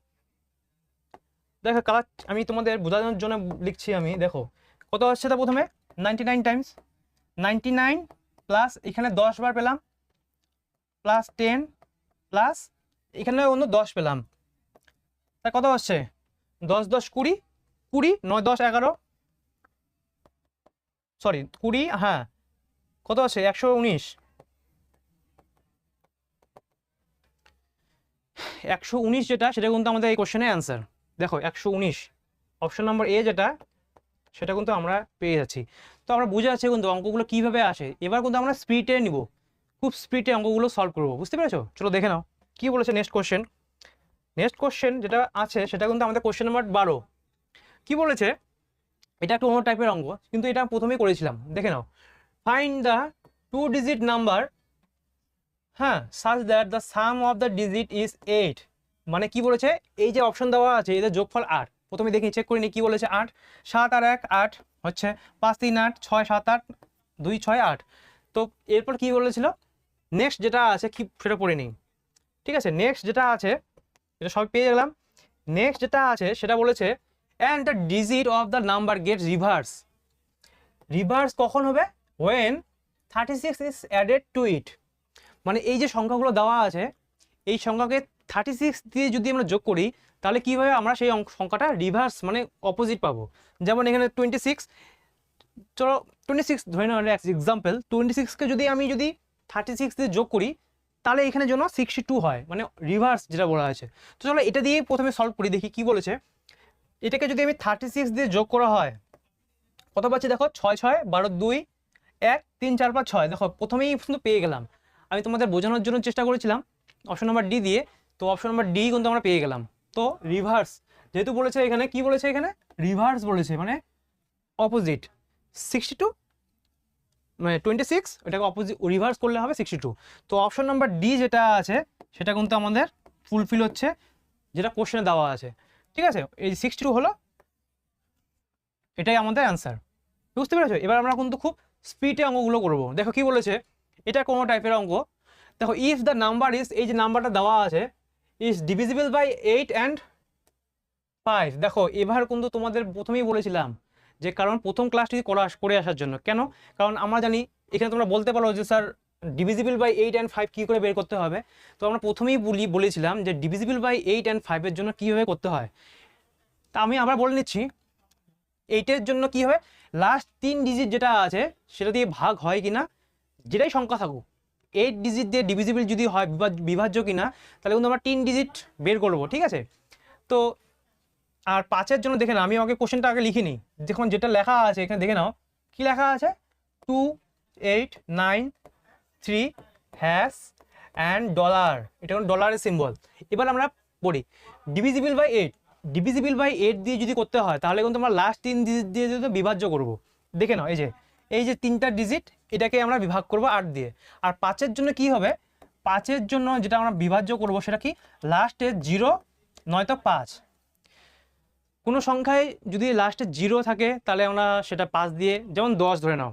দেখো কালার আমি তোমাদের বোঝানোর জন্য লিখছি আমি। দেখো কত আসছে, তা প্রথমে 99 টাইমস, 99 প্লাস এখানে 10 বার পেলাম, প্লাস 10 প্লাস এখানে অন্য 10 পেলাম, তা কত আসছে 10 10 20 20 9 10 11, সরি 20, হ্যাঁ কত আছে 119, 119 যেটা, সেটা কিন্তু আমাদের এই কোশ্চেনের অ্যান্সার। দেখো 119 অপশন নাম্বার এ যেটা, সেটা কিন্তু আমরা পেয়ে যাচ্ছি। তো আমরা বুঝে যাচ্ছি কিন্তু অঙ্কগুলো কীভাবে আসে। এবার কিন্তু আমরা স্পিডে নিব, খুব স্পিডে অঙ্কগুলো সলভ করবো, বুঝতে পেরেছো? চলো দেখে নাও কী বলেছে নেক্সট কোশ্চেন যেটা আছে, সেটা কিন্তু আমাদের কোশ্চেন নাম্বার 12। কী বলেছে, এটা একটু অন্য টাইপের অঙ্ক, কিন্তু এটা প্রথমেই করেছিলাম। দেখে নাও, ফাইন্ড দ্য 2 ডিজিট নাম্বার, হ্যাঁ, such that the sum of the digit is 8, মানে কি বলেছে, এই যে অপশন দেওয়া আছে এদের যোগফল 8, প্রথমে দেখি চেক করে নিই কি বলেছে। 8 7 আর 1 8 হচ্ছে, 5 3 8 6 7 8 2 6 8। তো এরপর কি বলেছিল, নেক্সট যেটা আছে কি সেটা পড়ে নিই, ঠিক আছে? নেক্সট যেটা আছে এটা সব পেয়ে গেলাম। নেক্সট যেটা আছে সেটা বলেছে and the digit of the number get reverse কখন হবে, when 36 is added to it, মানে এই যে সংখ্যাগুলো দেওয়া আছে এই সংখ্যাকে 36 দিয়ে যদি আমরা যোগ করি তাহলে কীভাবে আমরা সেই সংখ্যাটা রিভার্স মানে অপোজিট পাবো। যেমন এখানে 26, চলো 26 ধরে নেওয়া এক্সাম্পল, 26কে যদি 36 দিয়ে যোগ করি তাহলে এখানে জন্য 62 হয়, মানে রিভার্স যেটা বলা আছে। তো চলো এটা দিয়ে প্রথমে সলভ করি, দেখি কি বলেছে। এটাকে যদি আমি 36 দিয়ে যোগ করা হয় কত পাচ্ছি, দেখো 6 6 12 2 1 3 4 5 6, দেখো প্রথমেই কিন্তু পেয়ে গেলাম। আমি তোমাদের বোঝানোর জন্য চেষ্টা করেছিলাম অপশন নাম্বার ডি দিয়ে, তো অপশন নাম্বার ডি কিন্তু আমরা পেয়ে গেলাম। তো রিভার্স যেহেতু বলেছে এখানে, কি বলেছে এখানে রিভার্স বলেছে, মানে অপোজিট 62 মানে 26, এটাকে অপোজিট রিভার্স করলে হবে 62। তো অপশন নাম্বার ডি যেটা আছে সেটা কিন্তু আমাদের ফুলফিল হচ্ছে যেটা কোশ্চেনে দেওয়া আছে, ঠিক আছে। এই 62 হলো, এটাই আমাদের অ্যান্সার, বুঝতে পেরেছো। এবার আমরা কিন্তু খুব স্পিডে অঙ্কগুলো করবো। দেখো কি বলেছে, এটা কোনো টাইপের অঙ্ক। দেখো ইফ দ্য নাম্বার ইজ, এই যে নাম্বারটা দেওয়া আছে, ইজ ডিভিজিবল বাই 8 and 5। দেখো এবার কিন্তু তোমাদের প্রথমেই বলেছিলাম যে কারণ প্রথম ক্লাসটি করে আসার জন্য, কেন, কারণ আমরা জানি এখানে তোমরা বলতে পারো যে স্যার ডিভিজিবল বাই 8 and 5 কী করে বের করতে হবে। তো আমরা প্রথমেই বলেছিলাম যে ডিভিজিবল বাই 8 and 5 এর জন্য কীভাবে করতে হয়। তা আমি আবার বলে নিচ্ছি, 8-এর জন্য কী হবে, লাস্ট 3 ডিজিট যেটা আছে সেটা দিয়ে ভাগ হয় কিনা, যেটাই সংখ্যা থাকুক 8 ডিজিট দিয়ে ডিভিজিবল যদি হয়, বিভাজ্য কিনা, তাহলে কিন্তু আমরা 3 ডিজিট বের করব, ঠিক আছে। তো আর 5-এর জন্য দেখে নাও, আমি আমাকে কোশ্চেনটা আগে লিখিনি, দেখুন যেটা লেখা আছে এখানে দেখে নাও কি লেখা আছে, 2 8 9 3 হ্যাশ অ্যান্ড ডলার, এটা কোনো ডলারের সিম্বল। এবার আমরা পড়ি ডিভিজিবল বাই 8, ডিভিজিবল বাই 8 দিয়ে যদি করতে হয় তাহলে কিন্তু আমরা লাস্ট 3 ডিজিট দিয়ে যদি বিভাজ্য করব। দেখে নাও এই যে 3টা ডিজিট, এটাকে আমরা বিভাগ করব 8 দিয়ে। আর 5-এর জন্য কি হবে, 5-এর জন্য যেটা আমরা বিভাজ্য করব সেটা কি, লাস্টে 0 নয়তো 5, কোনো সংখ্যায় যদি লাস্টে 0 থাকে তাহলে আমরা সেটা 5 দিয়ে, যেমন 10 ধরে নাও,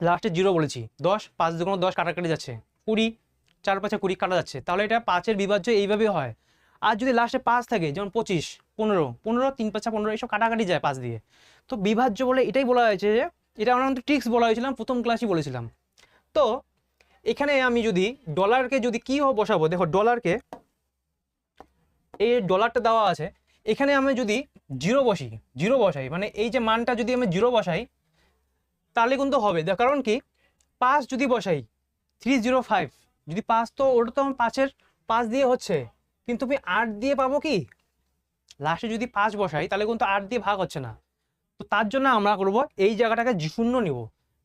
লাস্টে 0 বলেছি, 10 5 দিয়ে কোনো 10 কাটাকাটি যাচ্ছে, 20 4 5 20 কাটা যাচ্ছে, তাহলে এটা 5-এর বিভাজ্য এইভাবেই হয়। আর যদি লাস্টে 5 থাকে, যেমন 25 15 15 3 5 15, এইসব কাটাকাটি যায় 5 দিয়ে। তো বিভাজ্য বলে এটাই বলা হয়েছে, যে এটা আমরা কিন্তু ট্রিক্স বলা হয়েছিলাম, প্রথম ক্লাসই বলেছিলাম। তো এখানে আমি যদি ডলারকে যদি কী বসাবো, দেখো ডলারকে, এই ডলারটা দেওয়া আছে, এখানে আমি যদি 0 বসাই, মানে এই যে মানটা যদি আমি 0 বসাই তাহলে কিন্তু হবে। কারণ কি, 5 যদি বসাই 305, যদি 5, তো ওটা তো আমার 5 দিয়ে হচ্ছে, কিন্তু আমি 8 দিয়ে পাবো কি, লাস্টে যদি 5 বসাই তাহলে কিন্তু 8 দিয়ে ভাগ হচ্ছে না। তো তার জন্য আমরা করব এই জায়গাটাকে শূন্য নিব,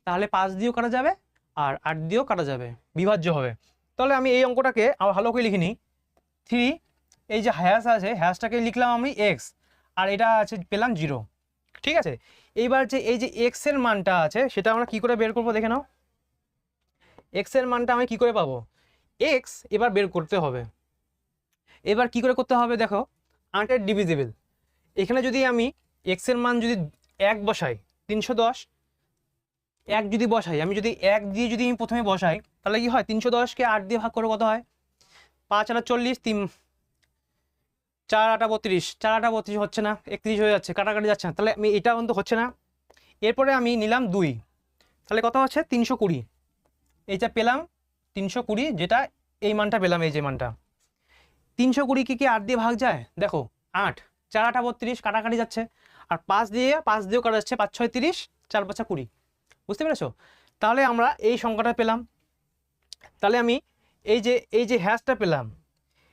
তাহলে 5 দিয়েও কাটা যাবে আর 8 দিয়েও কাটা যাবে, বিভাজ্য হবে। তাহলে আমি এই অঙ্কটাকে আবার ভালো করে লিখে নিই, 3, এই যে হ্যাশ আছে, হ্যাশটাকে লিখলাম আমি এক্স, আর এটা আছে পেলাম 0, ঠিক আছে। এইবার যে এই যে এক্স এর মানটা আছে সেটা আমরা কি করে বের করবো, দেখে নাও এক্স এর মানটা আমি কি করে পাবো, এক্স এবার বের করতে হবে। এবার কি করে করতে হবে, দেখো 8-এর ডিভিজিবল, এখানে যদি আমি এক্স এর মান যদি 1 বসাই, 310, 1 যদি বসাই, আমি যদি 1 দিয়ে যদি আমি প্রথমে বসাই তাহলে কি হয়, 310-কে 8 দিয়ে ভাগ করে কত হয়, 5 8 40, 3 4 8 32, 4 8 32 হচ্ছে না, 31 হয়ে যাচ্ছে, কাটাকাটি যাচ্ছে না, তাহলে আমি এটা কিন্তু হচ্ছে না। এরপরে আমি নিলাম 2, তাহলে কত হচ্ছে 320, এইটা পেলাম 320, যেটা এই মানটা পেলাম, এই যে মানটা 320 কি 8 দিয়ে ভাগ যায়, দেখো 8 4 8 32, কাটাকাটি যাচ্ছে, আর 5 দিয়েও কাটা যাচ্ছে, 5 6 30, 4 5 20, বুঝতে পেরেছো। তাহলে আমরা এই সংখ্যাটা পেলাম। তাহলে আমি এই যে হ্যাশটা পেলাম,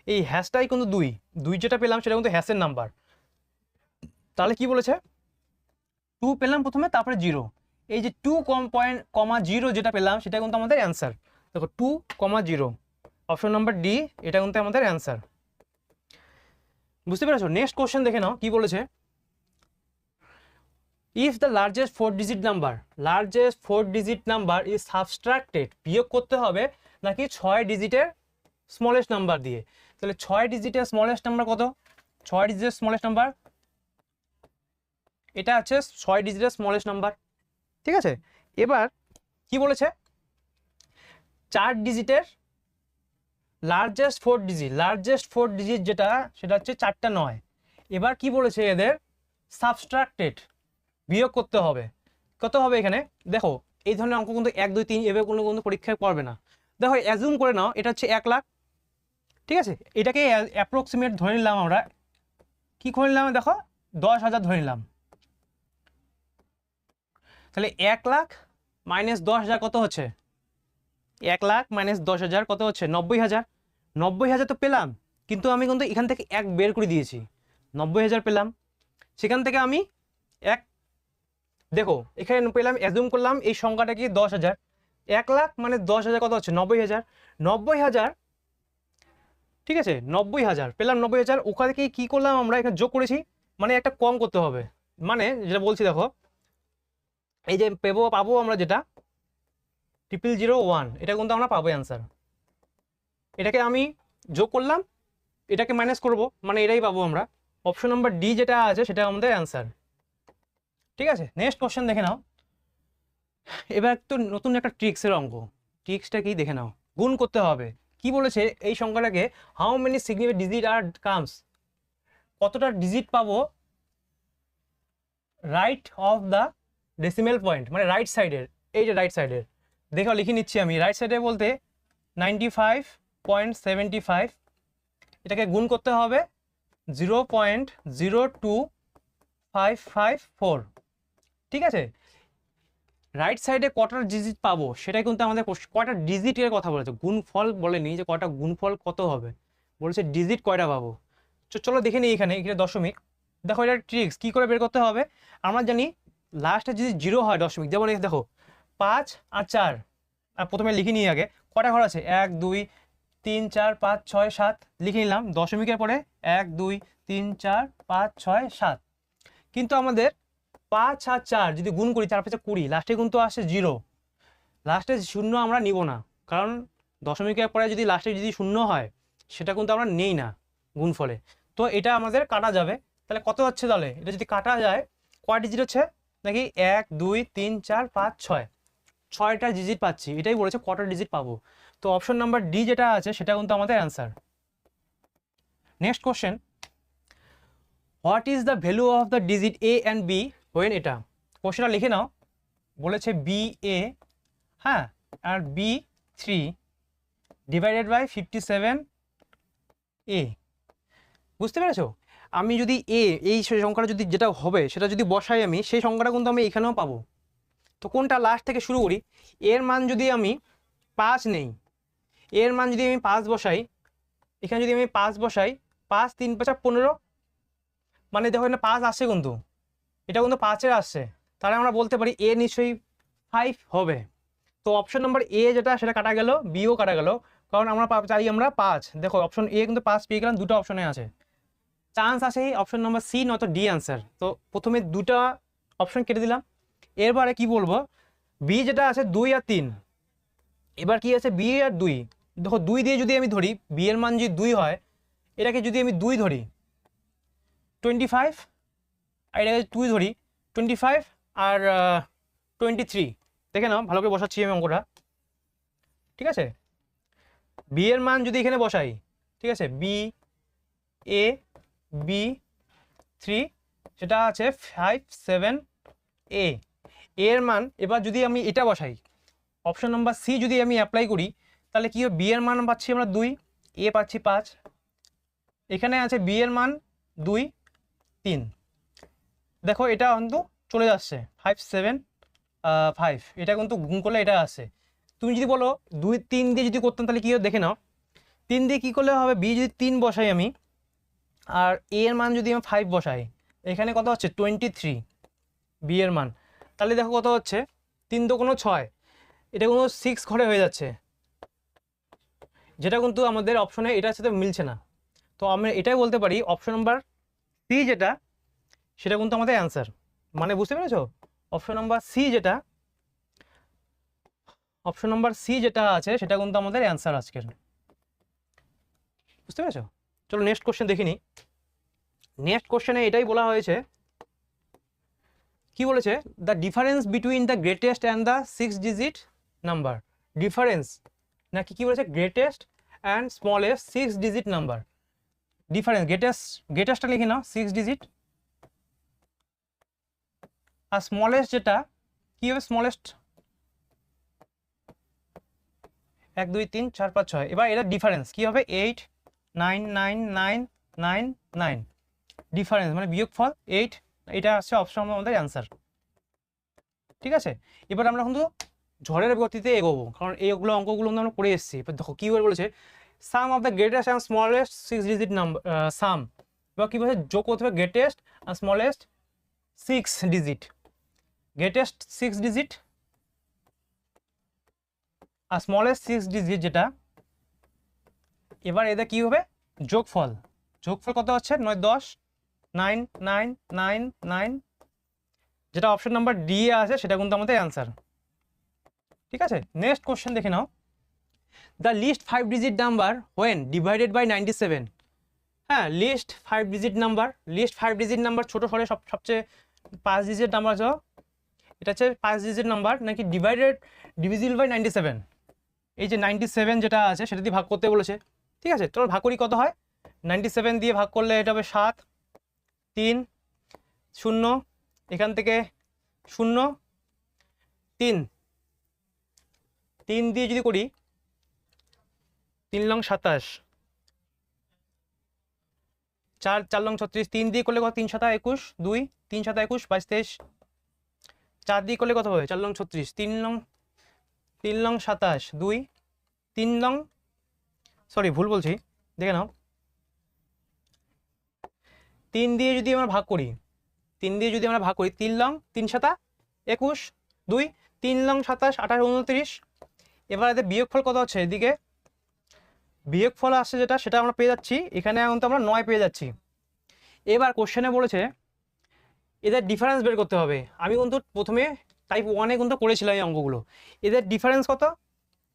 এই হ্যাশটাই কিন্তু 2 যেটা পেলাম সেটা কিন্তু হ্যাশের নাম্বার। তাহলে কি বলেছে, 2 পেলাম প্রথমে, তারপরে 0, এই যে 2,0 যেটা পেলাম সেটা কিন্তু আমাদের অ্যান্সার। দেখো 2,0, অপশন নাম্বার ডি, এটা কিন্তু আমাদের অ্যান্সার, বুঝতে পেরেছো। নেক্সট কোশ্চেন দেখে নাও কি বলেছে, if the largest 4 digit number is সাবস্ট্রাক্টেড, বিয়োগ করতে হবে নাকি 6 ডিজিটের স্মলেস্ট নাম্বার দিয়ে। তাহলে 6 ডিজিটের স্মলেস্ট নাম্বার কত, 6 ডিজিটের স্মলেস্ট নাম্বার এটা আছে 6 ডিজিটের স্মলেস্ট নাম্বার, ঠিক আছে। এবার কি বলেছে, 4 ডিজিটের লার্জেস্ট 4 ডিজিট যেটা, সেটা হচ্ছে 4টা 9। এবার কি বলেছে, এদের সাবস্ট্রাক্টেড, বিয়োগ করতে হবে, কত হবে এখানে, দেখো এই ধরনের অঙ্ক কিন্তু 1 2 3 এভাবে কোনো পরীক্ষায় পড়বে না। দেখো অ্যাজুম করে নাও এটা হচ্ছে 1 লাখ, ঠিক আছে, এটাকে অ্যাপ্রক্সিমেট ধরে নিলাম আমরা, কি করে নিলাম, দেখো 10,000 ধরে নিলাম। তাহলে 1 লাখ মাইনাস 10,000 কত হচ্ছে, 1 লাখ মাইনাস 10,000 কত হচ্ছে, 90,000। 90,000 তো পেলাম, কিন্তু আমি কিন্তু এখান থেকে 1 বের করে দিয়েছি, 90,000 পেলাম, সেখান থেকে আমি 1, দেখো এখানে পেলাম, অ্যাজুম করলাম এই সংখ্যাটা কি 10,000, 1 লাখ মানে 10,000 কত হচ্ছে 90,000, 90,000 ঠিক আছে 90,000 পেলাম 90,000, ওখানে কি করলাম আমরা এখানে যোগ করেছি, মানে একটা কম করতে হবে, মানে যেটা বলছি দেখো এই যে পাবো আমরা যেটা 0001, এটা কিন্তু আমরা পাবো অ্যান্সার। এটাকে আমি যোগ করলাম, এটাকে মাইনাস করব, মানে এটাই পাবো আমরা। অপশন নাম্বার ডি যেটা আছে সেটা আমাদের অ্যান্সার। ঠিক আছে, নেক্সট কোশ্চেন দেখে নাও। এবার তো নতুন একটা ট্রিক্সের অঙ্ক, ট্রিক্সটা কি দেখে নাও। গুণ করতে হবে। কি বলেছে এই সংখ্যাটাকে, how many significant digit are comes, কতটা ডিজিট পাবো right of the decimal point, মানে রাইট সাইডের, এই যে রাইট সাইডের দেখো লিখে নিচ্ছি আমি। রাইট সাইডে বলতে 95.75, এটাকে গুণ করতে হবে 0.02554। ঠিক আছে, রাইট সাইডে কটা ডিজিট পাবো সেটাই কিন্তু আমাদের কয়টা ডিজিটের কথা বলেছে, গুণফল বলেনি যে কয়টা গুণফল কত হবে, বলেছে ডিজিট কয়টা পাবো। চলো দেখে নিই, এখানে দশমিক, দেখো এটা ট্রিক্স কী করে বের করতে হবে। আমরা জানি লাস্টে যদি 0 হয় দশমিক, যেমন দেখো 5 আর 4, আর প্রথমে লিখে নিই আগে কটা ঘর আছে, 1 2 3 4 5 6 7 লিখে নিলাম, দশমিকের পরে 1 2 3 4 5 6 7। কিন্তু আমাদের 5 আর 4 যদি গুণ করি 4 5 20, লাস্টে কিন্তু আসে 0, লাস্টে শূন্য আমরা নিব না, কারণ দশমিকের পরে যদি লাস্টে যদি শূন্য হয় সেটা কিন্তু আমরা নেই না গুণফলে। তো এটা আমাদের কাটা যাবে, তাহলে কত হচ্ছে, তাহলে এটা যদি কাটা যায় কয় ডিজিট হচ্ছে নাকি 1 2 3 4 5 6, 6টা ডিজিট পাচ্ছি, এটাই বলেছে কটা ডিজিট পাবো। তো অপশন নাম্বার ডি যেটা আছে সেটা কিন্তু আমাদের answer. Next question, what is the value of the digit A and B when, এটা কোশ্চেনটা লিখে নাও। বলেছে বি এ, হ্যাঁ, আর B3 ডিভাইডেড বাই 57 এ। বুঝতে পেরেছো, আমি যদি এই সংখ্যাটা যদি যেটা হবে সেটা যদি বসাই আমি, সেই সংখ্যাটা কিন্তু আমি এখানেও পাবো। তো কোনটা লাস্ট থেকে শুরু করি, এর মান যদি আমি 5 নেই, এর মান যদি আমি 5 বসাই, এখানে যদি আমি 5 বসাই, 5 3 5 15, মানে দেখো এখানে 5 আসছে, কিন্তু এটা কিন্তু 5-এর আসছে, তাহলে আমরা বলতে পারি এ নিশ্চয়ই 5 হবে। তো অপশন নাম্বার এ যেটা সেটা কাটা গেল, বিও কাটা গেল, কারণ আমরা চাই আমরা 5। দেখো অপশন এ কিন্তু 5 পেয়ে গেলাম, দুটো অপশনে আছে, চান্স আছে অপশন নাম্বার সি নয়তো ডি অ্যান্সার। তো প্রথমে দুটো অপশন কেটে দিলাম। এরপরে কি বলবো, বি যেটা আছে 2 আর 3, এবার কি আছে বি আর 2, দেখো 2 দিয়ে যদি আমি ধরি, বি এর মান যদি 2 হয়, এটাকে যদি আমি 2 ধরি 25, আর এটাকে 2 ধরি 25 আর 23, দেখে নাও ভালো করে বসাচ্ছি আমি অঙ্কটা। ঠিক আছে, বি এর মান যদি এখানে বসাই, ঠিক আছে, বি এ বি 3 সেটা আছে 57 এ, এর মান এবার যদি আমি এটা বসাই, অপশন নাম্বার সি যদি আমি অ্যাপ্লাই করি, তাহলে কি হবে, বি এর মান পাচ্ছি আমরা 2, এ পাচ্ছি 5, এখানে আছে বি এর মান 2 3, দেখো এটা অন্ত চলে যাচ্ছে 5 এটা কিন্তু গুণ করলে এটা আসে। তুমি যদি বলো 2 3 দিয়ে যদি করতাম তাহলে কি হবে দেখে নাও, 3 দিয়ে কী করলে হবে, বি যদি 3 বসাই আমি, আর এ এর মান যদি আমি 5 বসাই, এখানে কত হচ্ছে 23 বি এর মান, তাহলে দেখো কত হচ্ছে 3 তো কোনো 6, এটা কোনো 6 ঘরে হয়ে যাচ্ছে, যেটা কিন্তু আমাদের অপশনে এটার সাথে মিলছে না। তো আমরা এটাই বলতে পারি অপশন নাম্বার সি যেটা সেটা কিন্তু আমাদের অ্যান্সার, মানে বুঝতে পেরেছো, অপশন নাম্বার সি যেটা আছে সেটা কিন্তু আমাদের অ্যান্সার আজকের। বুঝতে পেরেছো, চলো নেক্সট কোশ্চেন দেখে নিই। নেক্সট কোশ্চেনে এটাই বলা হয়েছে, কি বলেছে, the difference between the greatest and the 6 digit number, difference নাকি কি বলেছে, greatest and smallest 6 digit number, difference, গ্রেটেস্টটা লিখে নাও 6 ডিজিট, আর স্মলেস্ট যেটা কি হবে, স্মলেস্ট 1 2 3 4 5 6, এবার এটা ডিফারেন্স কি হবে 8 9 9 9 9 9, ডিফারেন্স মানে বিয়োগফল 8, এটা আসছে অপশন আমাদের অ্যান্সার। ঠিক আছে, এবার আমরা কিন্তু ঝড়ের গতিতে এগোবো, কারণ এইগুলো অঙ্কগুলো আমরা করে এসেছি। এবার দেখো কী বলেছে, sum of the greatest and smallest 6 digit number, sum, এবার কী বলেছে, যোগ করতে হবে গ্রেটেস্ট আর স্মলেস্ট 6 ডিজিট, গ্রেটেস্ট 6 ডিজিট আর স্মলেস্ট 6 ডিজিট যেটা, এবার এদের কি হবে যোগফল। যোগফল কত হচ্ছে 9 10 9 9 9 9, যেটা অপশন নাম্বার ডি এ আছে সেটা কিন্তু আমাদের অ্যান্সার। ঠিক আছে, নেক্সট কোশ্চেন দেখে নাও। The least 5 digit number when divided by 97। হ্যাঁ, least 5 digit number, least 5 digit number ছোটো ফলে সবচেয়ে 5 ডিজিট নাম্বার আছে, এটা হচ্ছে 5 ডিজিট নাম্বার নাকি ডিভিজিবল বাই 97। এই যে 97 যেটা আছে সেটা দিয়ে ভাগ করতে বলেছে। ঠিক আছে, চলো ভাগ করি। কত হয় 97 দিয়ে ভাগ করলে এটা হবে 7 3 0, এখান থেকে 0 3 3 দিয়ে যদি করি 3 লং 27, 4 লং 36, 3 দিয়ে করলে কত 3 7 21, 2 3 7 21 22 23, 4 দিয়ে করলে কত হবে 4 লং 36, 3 লং 27, 2 3 লং, সরি ভুল বলছি, দেখে নাও। 3 দিয়ে যদি আমরা ভাগ করি 3 লং 3 7 21, 2 3 লং 27 28 29, এবার এদের বিয়োগফল কত হচ্ছে, এদিকে বিয়োগফল আসছে যেটা সেটা আমরা পেয়ে যাচ্ছি, এখানে এখন তো আমরা 9 পেয়ে যাচ্ছি। এবার কোশ্চেনে বলেছে এদের ডিফারেন্স বের করতে হবে। আমি কিন্তু প্রথমে টাইপ 1-এ কিন্তু করেছিলাম এই অঙ্কগুলো। এদের ডিফারেন্স কত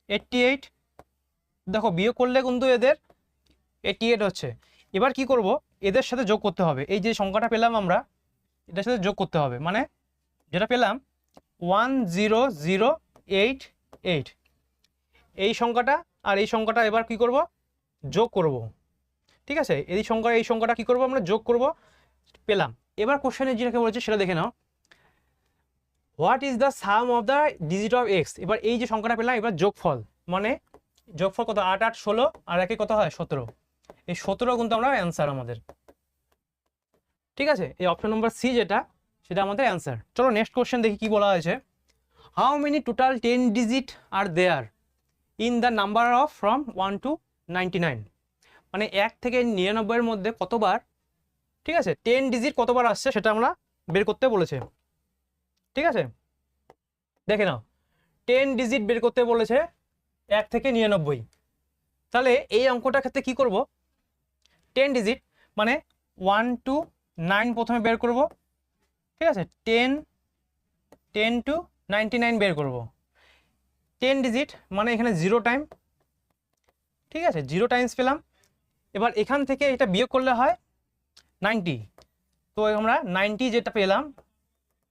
88, দেখো বিয়োগ করলে কিন্তু এদের 88 হচ্ছে। এবার কি করব, এদের সাথে যোগ করতে হবে। এই যে সংখ্যাটা পেলাম আমরা, এটার সাথে যোগ করতে হবে, মানে যেটা পেলাম 10088, এই সংখ্যাটা আর এই সংখ্যাটা এবার কি করব যোগ করব। ঠিক আছে, এই সংখ্যাটা কি করব আমরা যোগ করব, পেলাম। এবার কোশ্চেনে যেটাকে বলেছে সেটা দেখে নাও। What is the sum of the digit of x. এবার এই যে সংখ্যাটা পেলাম, এবার যোগফল, মানে যোগফল কত 8 8 16 আর একে কত হয় 17, এই 17 কিন্তু আমরা অ্যান্সার আমাদের। ঠিক আছে, এই অপশন নম্বর সি যেটা সেটা আমাদের অ্যান্সার। চলো নেক্সট কোশ্চেন দেখি কি বলা হয়েছে। How many total 10 digit are there in the number of from 1 to 99, মানে 1 থেকে 99 এর মধ্যে কতবার, ঠিক আছে 10 ডিজিট কতবার আসছে সেটা আমরা বের করতে বলেছে। ঠিক আছে, দেখে নাও 10 ডিজিট বের করতে বলেছে 1 থেকে 99। তাহলে এই অঙ্কটার ক্ষেত্রে কি করব, 10 ডিজিট মানে 1 to 9 প্রথমে বের করব। ঠিক আছে, 10 to 99 বের করব। 10 ডিজিট মানে এখানে 0 টাইম, ঠিক আছে 0 টাইমস পেলাম। এবার এখান থেকে এটা বিয়োগ করলে হয় 90, তো আমরা 90 যেটা পেলাম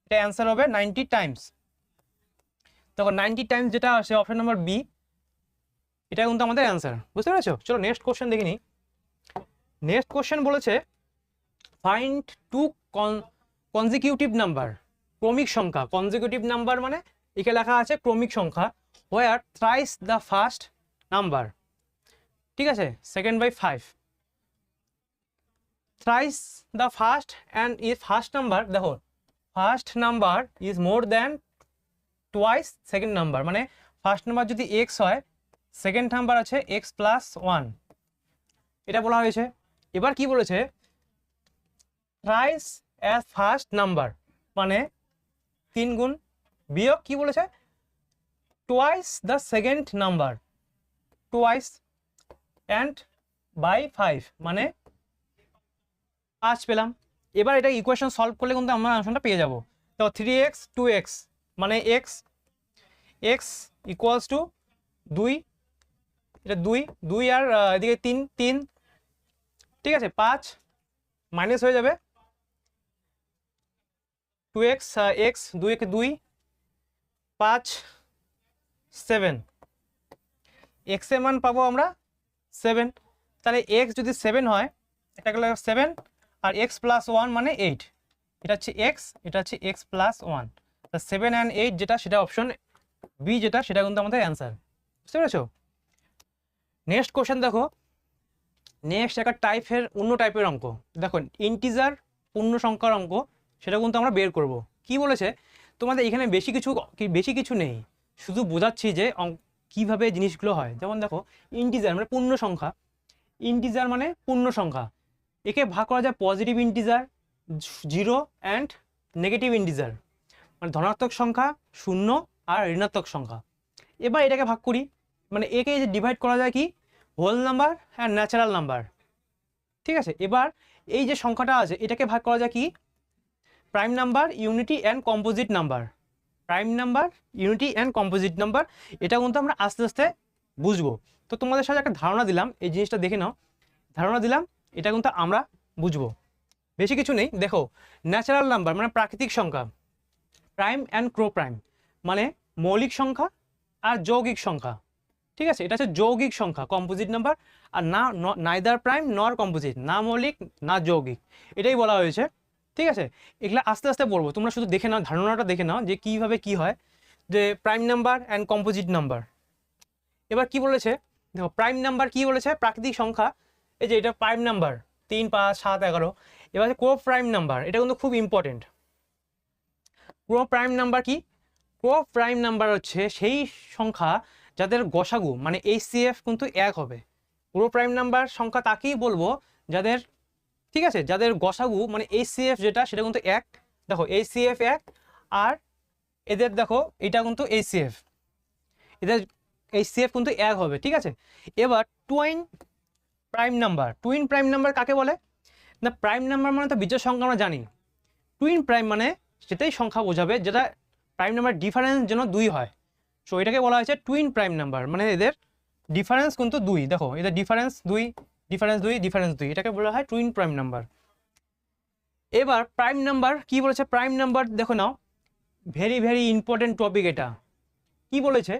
এটা অ্যান্সার হবে 90 টাইমস। তখন 90 টাইমস যেটা আসে অপশন নাম্বার বি, এটা কিন্তু আমাদের অ্যান্সার। বুঝতে পেরেছো? চলো নেক্সট কোশ্চেন দেখে নিই। নেক্সট কোশ্চেন বলেছে ফাইন্ড টু কনজিকিউটিভ নাম্বার, ক্রমিক সংখ্যা। কনজিকিউটিভ নাম্বার মানে এখানে লেখা আছে ক্রমিক সংখ্যা, হোয়ার থ্রাইস দ্য ফার্স্ট নাম্বার, ঠিক আছে 2 by 5, thrice the first and is first number, দেখো first number is more than twice second number, মানে ফার্স্ট নাম্বার যদি x হয় সেকেন্ড নাম্বার আছে x প্লাস 1, এটা বলা হয়েছে। এবার কি বলেছে থ্রাইস অ্যাজ ফার্স্ট নাম্বার মানে 3 গুণ বিয়োগ কি বলেছে twice the second number, twice and by 5 মানে 5 পেলাম। এবার এটা ইকুয়েশন সলভ করলে কিন্তু আমরা আনসারটা পেয়ে যাব। তো 3x 2x মানে x ইকুয়ালস টু 2, এটা 2 আর এদিকে 3, ঠিক আছে 5 মাইনাস হয়ে যাবে 2x x 2 একে 2 5 7, x এর মান পাবো আমরা 7। তাহলে x যদি 7 হয় এটা গেল 7 আর x প্লাস 1 মানে 8, এটা হচ্ছে x, এটা হচ্ছে x প্লাস 1, তা 7 অ্যান্ড 8 যেটা সেটা অপশন বি যেটা সেটা কিন্তু আমাদের অ্যান্সার। বুঝতে পেরেছো? নেক্সট কোশ্চেন দেখো, নেক্সট একটা টাইপের অন্য টাইপের অঙ্ক। দেখো ইন্টিজার পূর্ণ সংখ্যার অঙ্ক, সেটা কিন্তু আমরা বের করব। কি বলেছে তোমাদের এখানে বেশি কিছু নেই, শুধু বোঝাচ্ছি যে কিভাবে জিনিসগুলো হয়। যেমন দেখো ইন্টিজার মানে পূর্ণ সংখ্যা, ইন্টিজার মানে পূর্ণ সংখ্যা, একে ভাগ করা যায় positive integer 0 and negative integer, মানে ধনাত্মক সংখ্যা 0 আর ঋণাত্মক সংখ্যা। এবার এটাকে ভাগ করি, মানে একে যে ডিভাইড করা যায় কি হোল নাম্বার আর ন্যাচারাল নাম্বার, ঠিক আছে। এবার এই যে সংখ্যাটা আছে এটাকে ভাগ করা যায় কি prime number, unity and composite number. Prime number, unity and composite number, এটা কিন্তু আমরা আস্তে আস্তে বুঝবো। তো তোমাদের সাথে একটা ধারণা দিলাম, এই জিনিসটা দেখে নাও, ধারণা দিলাম, এটা কিন্তু আমরা বুঝবো, বেশি কিছু নেই। দেখো ন্যাচারাল নাম্বার মানে প্রাকৃতিক সংখ্যা, প্রাইম অ্যান্ড ক্রো প্রাইম মানে মৌলিক সংখ্যা আর যৌগিক সংখ্যা, ঠিক আছে। এটা হচ্ছে যৌগিক সংখ্যা কম্পোজিট নাম্বার, আর না নাইদার প্রাইম নর কম্পোজিট, না মৌলিক না যৌগিক, এটাই বলা হয়েছে, ঠিক আছে। এগুলো আস্তে আস্তে বলবো, তোমরা শুধু দেখে নাও, ধারণাটা দেখে নাও যে কীভাবে কি হয়, যে prime number and composite number. এবার কি বলেছে দেখো, প্রাইম নাম্বার কি বলেছে, প্রাকৃতিক সংখ্যা, এই যে এটা প্রাইম নাম্বার 3, 5, 7, 11। এবার কো প্রাইম নাম্বার, এটা কিন্তু খুব ইম্পর্টেন্ট। কো প্রাইম নাম্বার কি, কো প্রাইম নাম্বার হচ্ছে সেই সংখ্যা যাদের গসাগু মানে HCF কিন্তু 1 হবে। কো প্রাইম নাম্বার সংখ্যা তাকেই বলবো যাদের, ঠিক আছে, যাদের গসাগু মানে HCF যেটা সেটা কিন্তু 1। দেখো HCF 1, আর এদের দেখো এটা কিন্তু HCF, এদের HCF কিন্তু 1 হবে, ঠিক আছে। এবার twin prime number, twin prime number কাকে বলে না, প্রাইম নাম্বার মানে তো বিজোড় সংখ্যা আমরা জানি, টুইন প্রাইম মানে সেটাই সংখ্যা বোঝাবে যেটা প্রাইম নাম্বার ডিফারেন্স যেন 2 হয়। সো এটাকে বলা হয়েছে টুইন প্রাইম নাম্বার, মানে এদের ডিফারেন্স কিন্তু 2, দেখো এদের ডিফারেন্স 2, ডিফারেন্স 2, ডিফারেন্স 2, এটাকে বলা হয় টুইন প্রাইম নাম্বার। এবার প্রাইম নাম্বার কি বলেছে, প্রাইম নাম্বার দেখো নাও, ভেরি ভেরি ইম্পর্টেন্ট টপিক এটা। কি বলেছে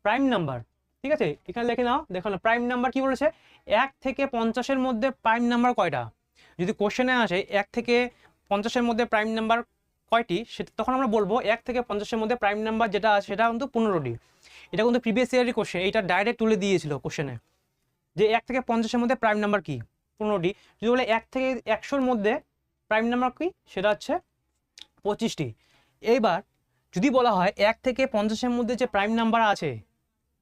প্রাইম নাম্বার, ঠিক আছে, এখানে লিখে নাও, দেখো না প্রাইম নাম্বার কি বলেছে, 1 থেকে 50-এর মধ্যে প্রাইম নাম্বার কয়টা। যদি কোশ্চেনে আসে 1 থেকে 50-এর মধ্যে প্রাইম নাম্বার কয়টি, সেটা তখন আমরা বলবো 1 থেকে 50-এর মধ্যে প্রাইম নাম্বার যেটা আছে সেটা কিন্তু 15টি। এটা কিন্তু প্রিভিয়াস ইয়ারের কোশ্চেন, এটা ডাইরেক্ট তুলে দিয়েছিল কোশ্চেনে, যে 1 থেকে 50-এর মধ্যে প্রাইম নাম্বার কি 15টি। যদি বলে 1 থেকে 100-এর মধ্যে প্রাইম নাম্বার কি, সেটা হচ্ছে 25টি। এইবার যদি বলা হয় 1 থেকে 50-এর মধ্যে যে প্রাইম নাম্বার আছে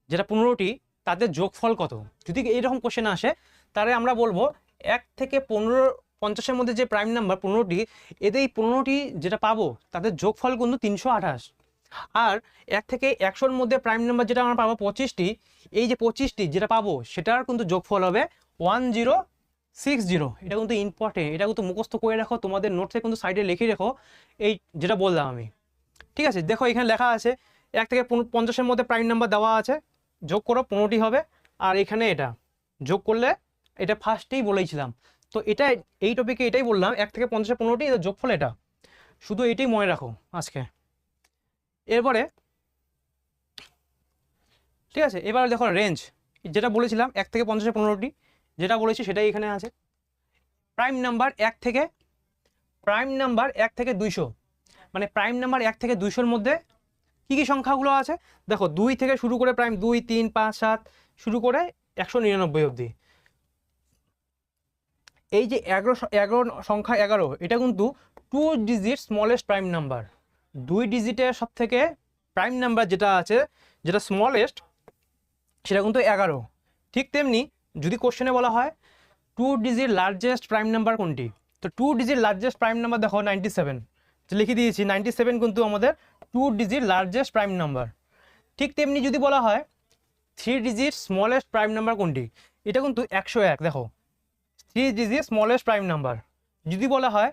যেটা 15টি, তাদের যোগফল কত, যদি এইরকম কোশ্চেন আসে তাহলে আমরা বলবো 1 থেকে 50-এর মধ্যে যে প্রাইম নাম্বার 15টি, এদের এই 15টি যেটা পাবো তাদের যোগফল কিন্তু 328। আর 1 থেকে 100-এর মধ্যে প্রাইম নাম্বার যেটা আমরা পাবো 25টি, এই যে 25টি যেটা পাবো সেটার কিন্তু যোগফল হবে 1060। এটা কিন্তু ইম্পর্টেন্ট, এটা কিন্তু মুখস্থ করে রাখো, তোমাদের নোটসে কিন্তু সাইডে লিখে রাখো এই যেটা বললাম আমি, ঠিক আছে। দেখো এখানে লেখা আছে 1 থেকে 50-এর মধ্যে প্রাইম নাম্বার দেওয়া আছে, যোগ করো 15টি হবে, আর এখানে এটা যোগ করলে, এটা ফার্স্টেই বলেছিলাম। তো এটা এই টপিকে এটাই বললাম, 1 থেকে 50-এ 15টি, এটা যোগফল এটা, শুধু এটাই মনে রাখো আজকে। এরপরে ঠিক আছে, এবার দেখো রেঞ্জ, যেটা বলেছিলাম 1 থেকে 50-এ 15টি, যেটা বলেছি সেটাই এখানে আছে। প্রাইম নাম্বার 1 থেকে, প্রাইম নাম্বার 1 থেকে 200, মানে প্রাইম নাম্বার 1 থেকে 200-এর মধ্যে কি কি সংখ্যাগুলো আছে, দেখো 2 থেকে শুরু করে প্রাইম 2, 3, 5, 7 শুরু করে 199 অবধি। এই যে 11 সংখ্যা 11, এটা কিন্তু 2 ডিজিট স্মলেস্ট প্রাইম নাম্বার, 2 ডিজিটের সব থেকে প্রাইম নাম্বার যেটা আছে, যেটা স্মলেস্ট, সেটা কিন্তু 11। ঠিক তেমনি যদি কোশ্চেনে বলা হয় 2 ডিজিট লার্জেস্ট প্রাইম নাম্বার কোনটি, তো 2 ডিজিট লার্জেস্ট প্রাইম নাম্বার দেখো 97, লিখে দিয়েছি 97 কিন্তু আমাদের 2 ডিজিট লার্জেস্ট প্রাইম নাম্বার। ঠিক তেমনি যদি বলা হয় 3 ডিজিট স্মলেস্ট প্রাইম নাম্বার কোনটি, এটা কিন্তু 101, দেখো 3 ডিজিট স্মলেস্ট প্রাইম নাম্বার। যদি বলা হয়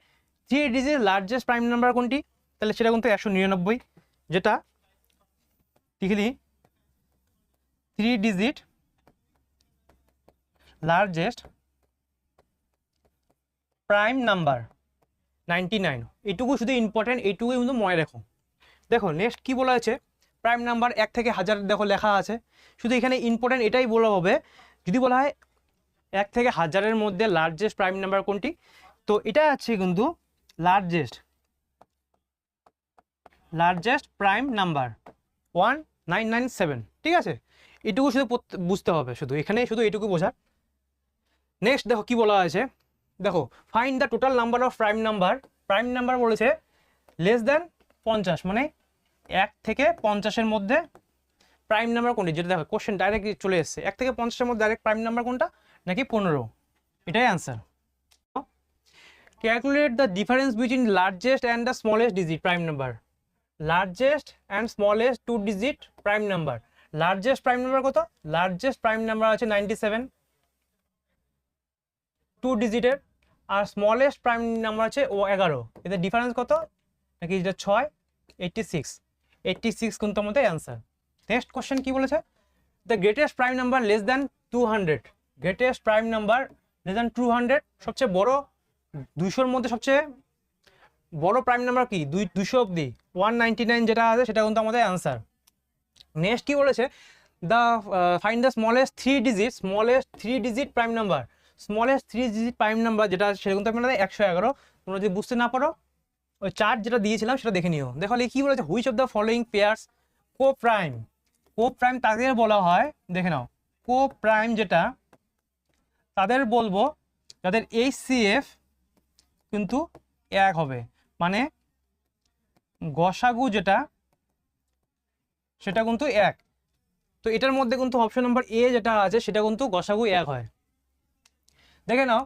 3 ডিজিট লার্জেস্ট প্রাইম নাম্বার কোনটি, তাহলে সেটা কিন্তু 199, যেটা লিখে দিই 3 ডিজিট লার্জেস্ট প্রাইম নাম্বার 99। এইটুকু শুধু ইম্পর্টেন্ট, এইটুকুই কিন্তু মনে রাখো। দেখো নেক্সট কি বলা আছে, প্রাইম নাম্বার 1 থেকে 1000 দেখো লেখা আছে, শুধু এখানে ইম্পর্টেন্ট এটাই বলা হবে, যদি বলা হয় 1 থেকে 1000-এর মধ্যে লার্জেস্ট প্রাইম নাম্বার কোনটি, তো এটা আছে কিন্তু লার্জেস্ট প্রাইম নাম্বার 1997, ঠিক আছে। এটুকু শুধু বুঝতে হবে, শুধু এখানে শুধু এটুকু বোঝার। নেক্সট দেখো কি বলা আছে, দেখো find the total number of prime number. Prime number বলেছে লেস দ্যান 50, মানে 1 থেকে 50-এর মধ্যে প্রাইম নাম্বার কোনটি, যেটা দেখো কোশ্চেন ডাইরেক্ট চলে এসছে, 1 থেকে 50-এর মধ্যে ডাইরেক্ট প্রাইম নাম্বার কোনটা, নাকি 15, এটাই answer. Calculate the difference between largest and the smallest digit prime number. Largest and smallest 2 digit prime number largest prime number কত? লার্জেস্ট প্রাইম নাম্বার আছে 97, 2 ডিজিটের। আর স্মলেস্ট প্রাইম নাম্বার আছে 11। এদের ডিফারেন্স কত? নাকি যেটা 6, 86। 86 কিন্তু আমাদের অ্যান্সার। নেক্সট কোশ্চেন কি বলেছে? The greatest prime number less than 200। Greatest prime number less than 200, সবচেয়ে বড় 200-র মধ্যে সবচেয়ে বড় প্রাইম নাম্বার কি? 200 অব্দি 199 যেটা আছে সেটা কিন্তু আমাদের অ্যান্সার। নেক্সট কি বলেছে? The find the smallest 3 digit prime number. Smallest 3 digit prime number যেটা সেটা কিন্তু আপনাদের 111। তোমরা যদি বুঝতে না পারো ওই চার্ট যেটা দিয়েছিলাম সেটা দেখে নিও। দেখো কি বলেছে? Which of the following pairs co prime. Co prime তাদের বলা হয়, দেখে নাও, কো প্রাইম যেটা তাদের বলবো যাদের HCF কিন্তু 1 হবে, মানে গসাগু যেটা সেটা কিন্তু 1। তো এটার মধ্যে কিন্তু অপশন নাম্বার এ যেটা আছে সেটা কিন্তু গসাগু 1 হয়। দেখে নাও,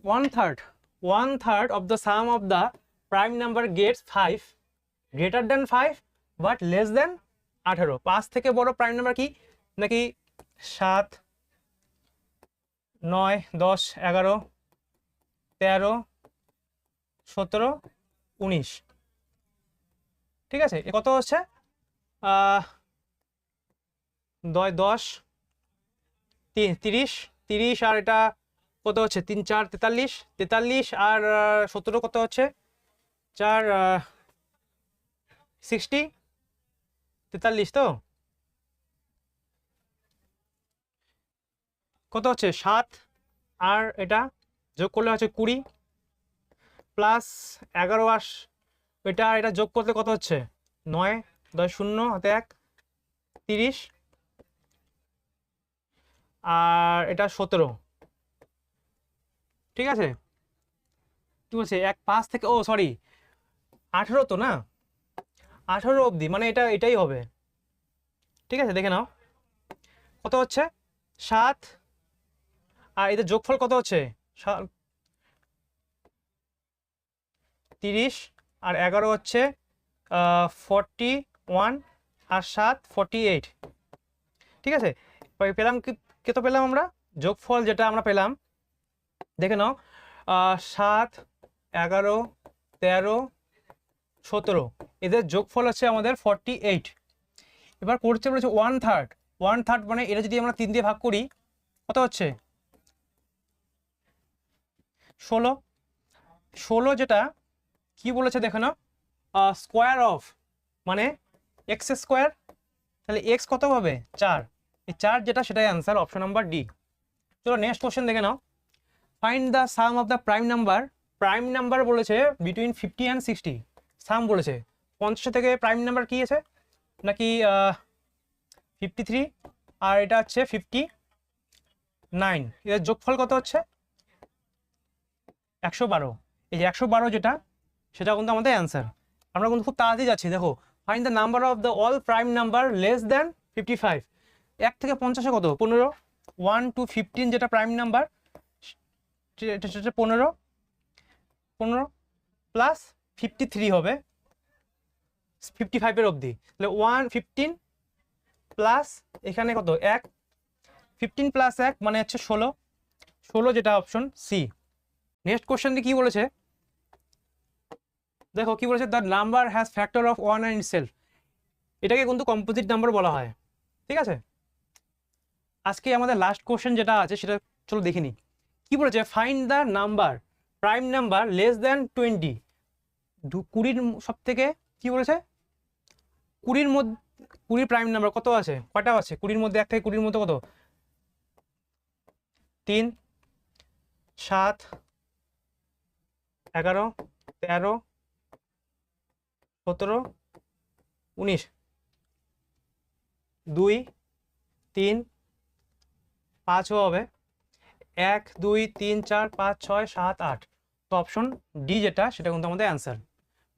1/3 of the sum of the prime number gets 5 greater than 5 but less than 18। 5 থেকে বড় প্রাইম নাম্বার কি? নাকি 7, 9, 10, 11, 13, 17, 19। ঠিক আছে, এ কত হচ্ছে? 10, 30 আর এটা কত হচ্ছে? 3, 4, 43 আর 17 কত হচ্ছে? 4, 60, 43। তো কত হচ্ছে? 7 আর এটা যোগ করলে হচ্ছে 20 প্লাস 11 আর এটা যোগ করতে কত হচ্ছে? 9, 10, 0 হাতে 1, 30 আর এটা 17। ঠিক আছে, কি বলছে? 5 থেকে, ও সরি 18 তো না, 18 অবধি, মানে এটাই হবে। ঠিক আছে, দেখে নাও কত হচ্ছে? 7 আর এদের যোগফল কত হচ্ছে? 30 আর 11 হচ্ছে 41 আর 7 48। ঠিক আছে, পেলাম কি? কত পেলাম আমরা? যোগফল যেটা আমরা পেলাম, দেখে নাও, 7, 11, 13, 17 এদের যোগফল হচ্ছে আমাদের 48। এবার করতে বলেছে 1/3 মানে এটা যদি আমরা 3 দিয়ে ভাগ করি কত হচ্ছে? 16 যেটা কি বলেছে দেখো না, স্কোয়ার অফ মানে এক্স স্কোয়ার, তাহলে এক্স কত হবে? 4। এই 4 যেটা সেটাই অ্যান্সার, অপশন নাম্বার ডি। চলো নেক্সট কোশ্চেন দেখে নাও। Find the sum of the prime number. Prime number বলেছে বিটুইন 50 অ্যান্ড 60। সাম বলেছে 50 থেকে প্রাইম নাম্বার কি আছে? নাকি 53 আর এটা হচ্ছে 59। এর যোগফল কত হচ্ছে? 112। এই যে 112 যেটা সেটা কিন্তু আমাদের অ্যান্সার। আমরা কিন্তু খুব তাড়াতাড়ি যাচ্ছি। দেখো, find the number of the all prime number less than 55। 1 থেকে 50-এ কত? 15। 1 to 15 যেটা প্রাইম নাম্বার সেটা 15 প্লাস 53 হবে 55-এর অবধি। তাহলে 115 প্লাস এখানে কত? 1, 15 প্লাস 1 মানে হচ্ছে 16 যেটা অপশন সি। নেক্সট কোশ্চেনটি কি বলেছে? দেখো কি বলেছে? The number has factor of 1 and itself. এটাকে কিন্তু কম্পোজিট নাম্বার বলা হয়। ঠিক আছে, আজকে আমাদের লাস্ট কোশ্চেন যেটা আছে সেটা চলো দেখে নিই। কি বলেছে? Find the number prime number less than 20। 20-র সব থেকে কি বলেছে? 20-র মধ্যে 20 প্রাইম নাম্বার কত আছে? কয়টা আছে 20-র মধ্যে? 1 থেকে 20-র মধ্যে কত? 3, 7, 11, 13, 17, 19, 2, 3, 5ও হবে, 1, 2, 3, 4, 5, 6, 7, 8। তো অপশন ডি যেটা সেটা কিন্তু আমাদের অ্যান্সার।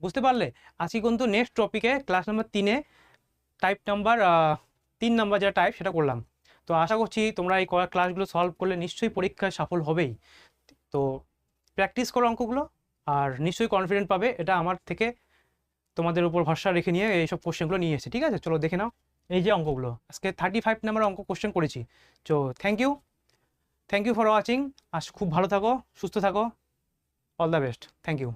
বুঝতে পারলে? আজকে কিন্তু নেক্সট টপিকে ক্লাস নাম্বার 3-এ টাইপ নাম্বার 3 নাম্বার যেটা টাইপ সেটা করলাম। তো আশা করছি তোমরা এই ক্লাসগুলো সলভ করলে নিশ্চয়ই পরীক্ষায় সফল হবেই। তো প্র্যাকটিস করো অঙ্কগুলো, আর নিশ্চয়ই কনফিডেন্ট পাবে। এটা আমার থেকে তোমাদের উপর ভরসা রেখে নিয়ে এইসব কোশ্চেনগুলো নিয়ে এসেছি। ঠিক আছে, চলো দেখে নাও। এই যে অঙ্কগুলো আজকে 35 নাম্বার অঙ্ক কোশ্চেন করেছি। তো থ্যাংক ইউ ফর ওয়াচিং। আর খুব ভালো থাকো, সুস্থ থাকো, all the best, thank you.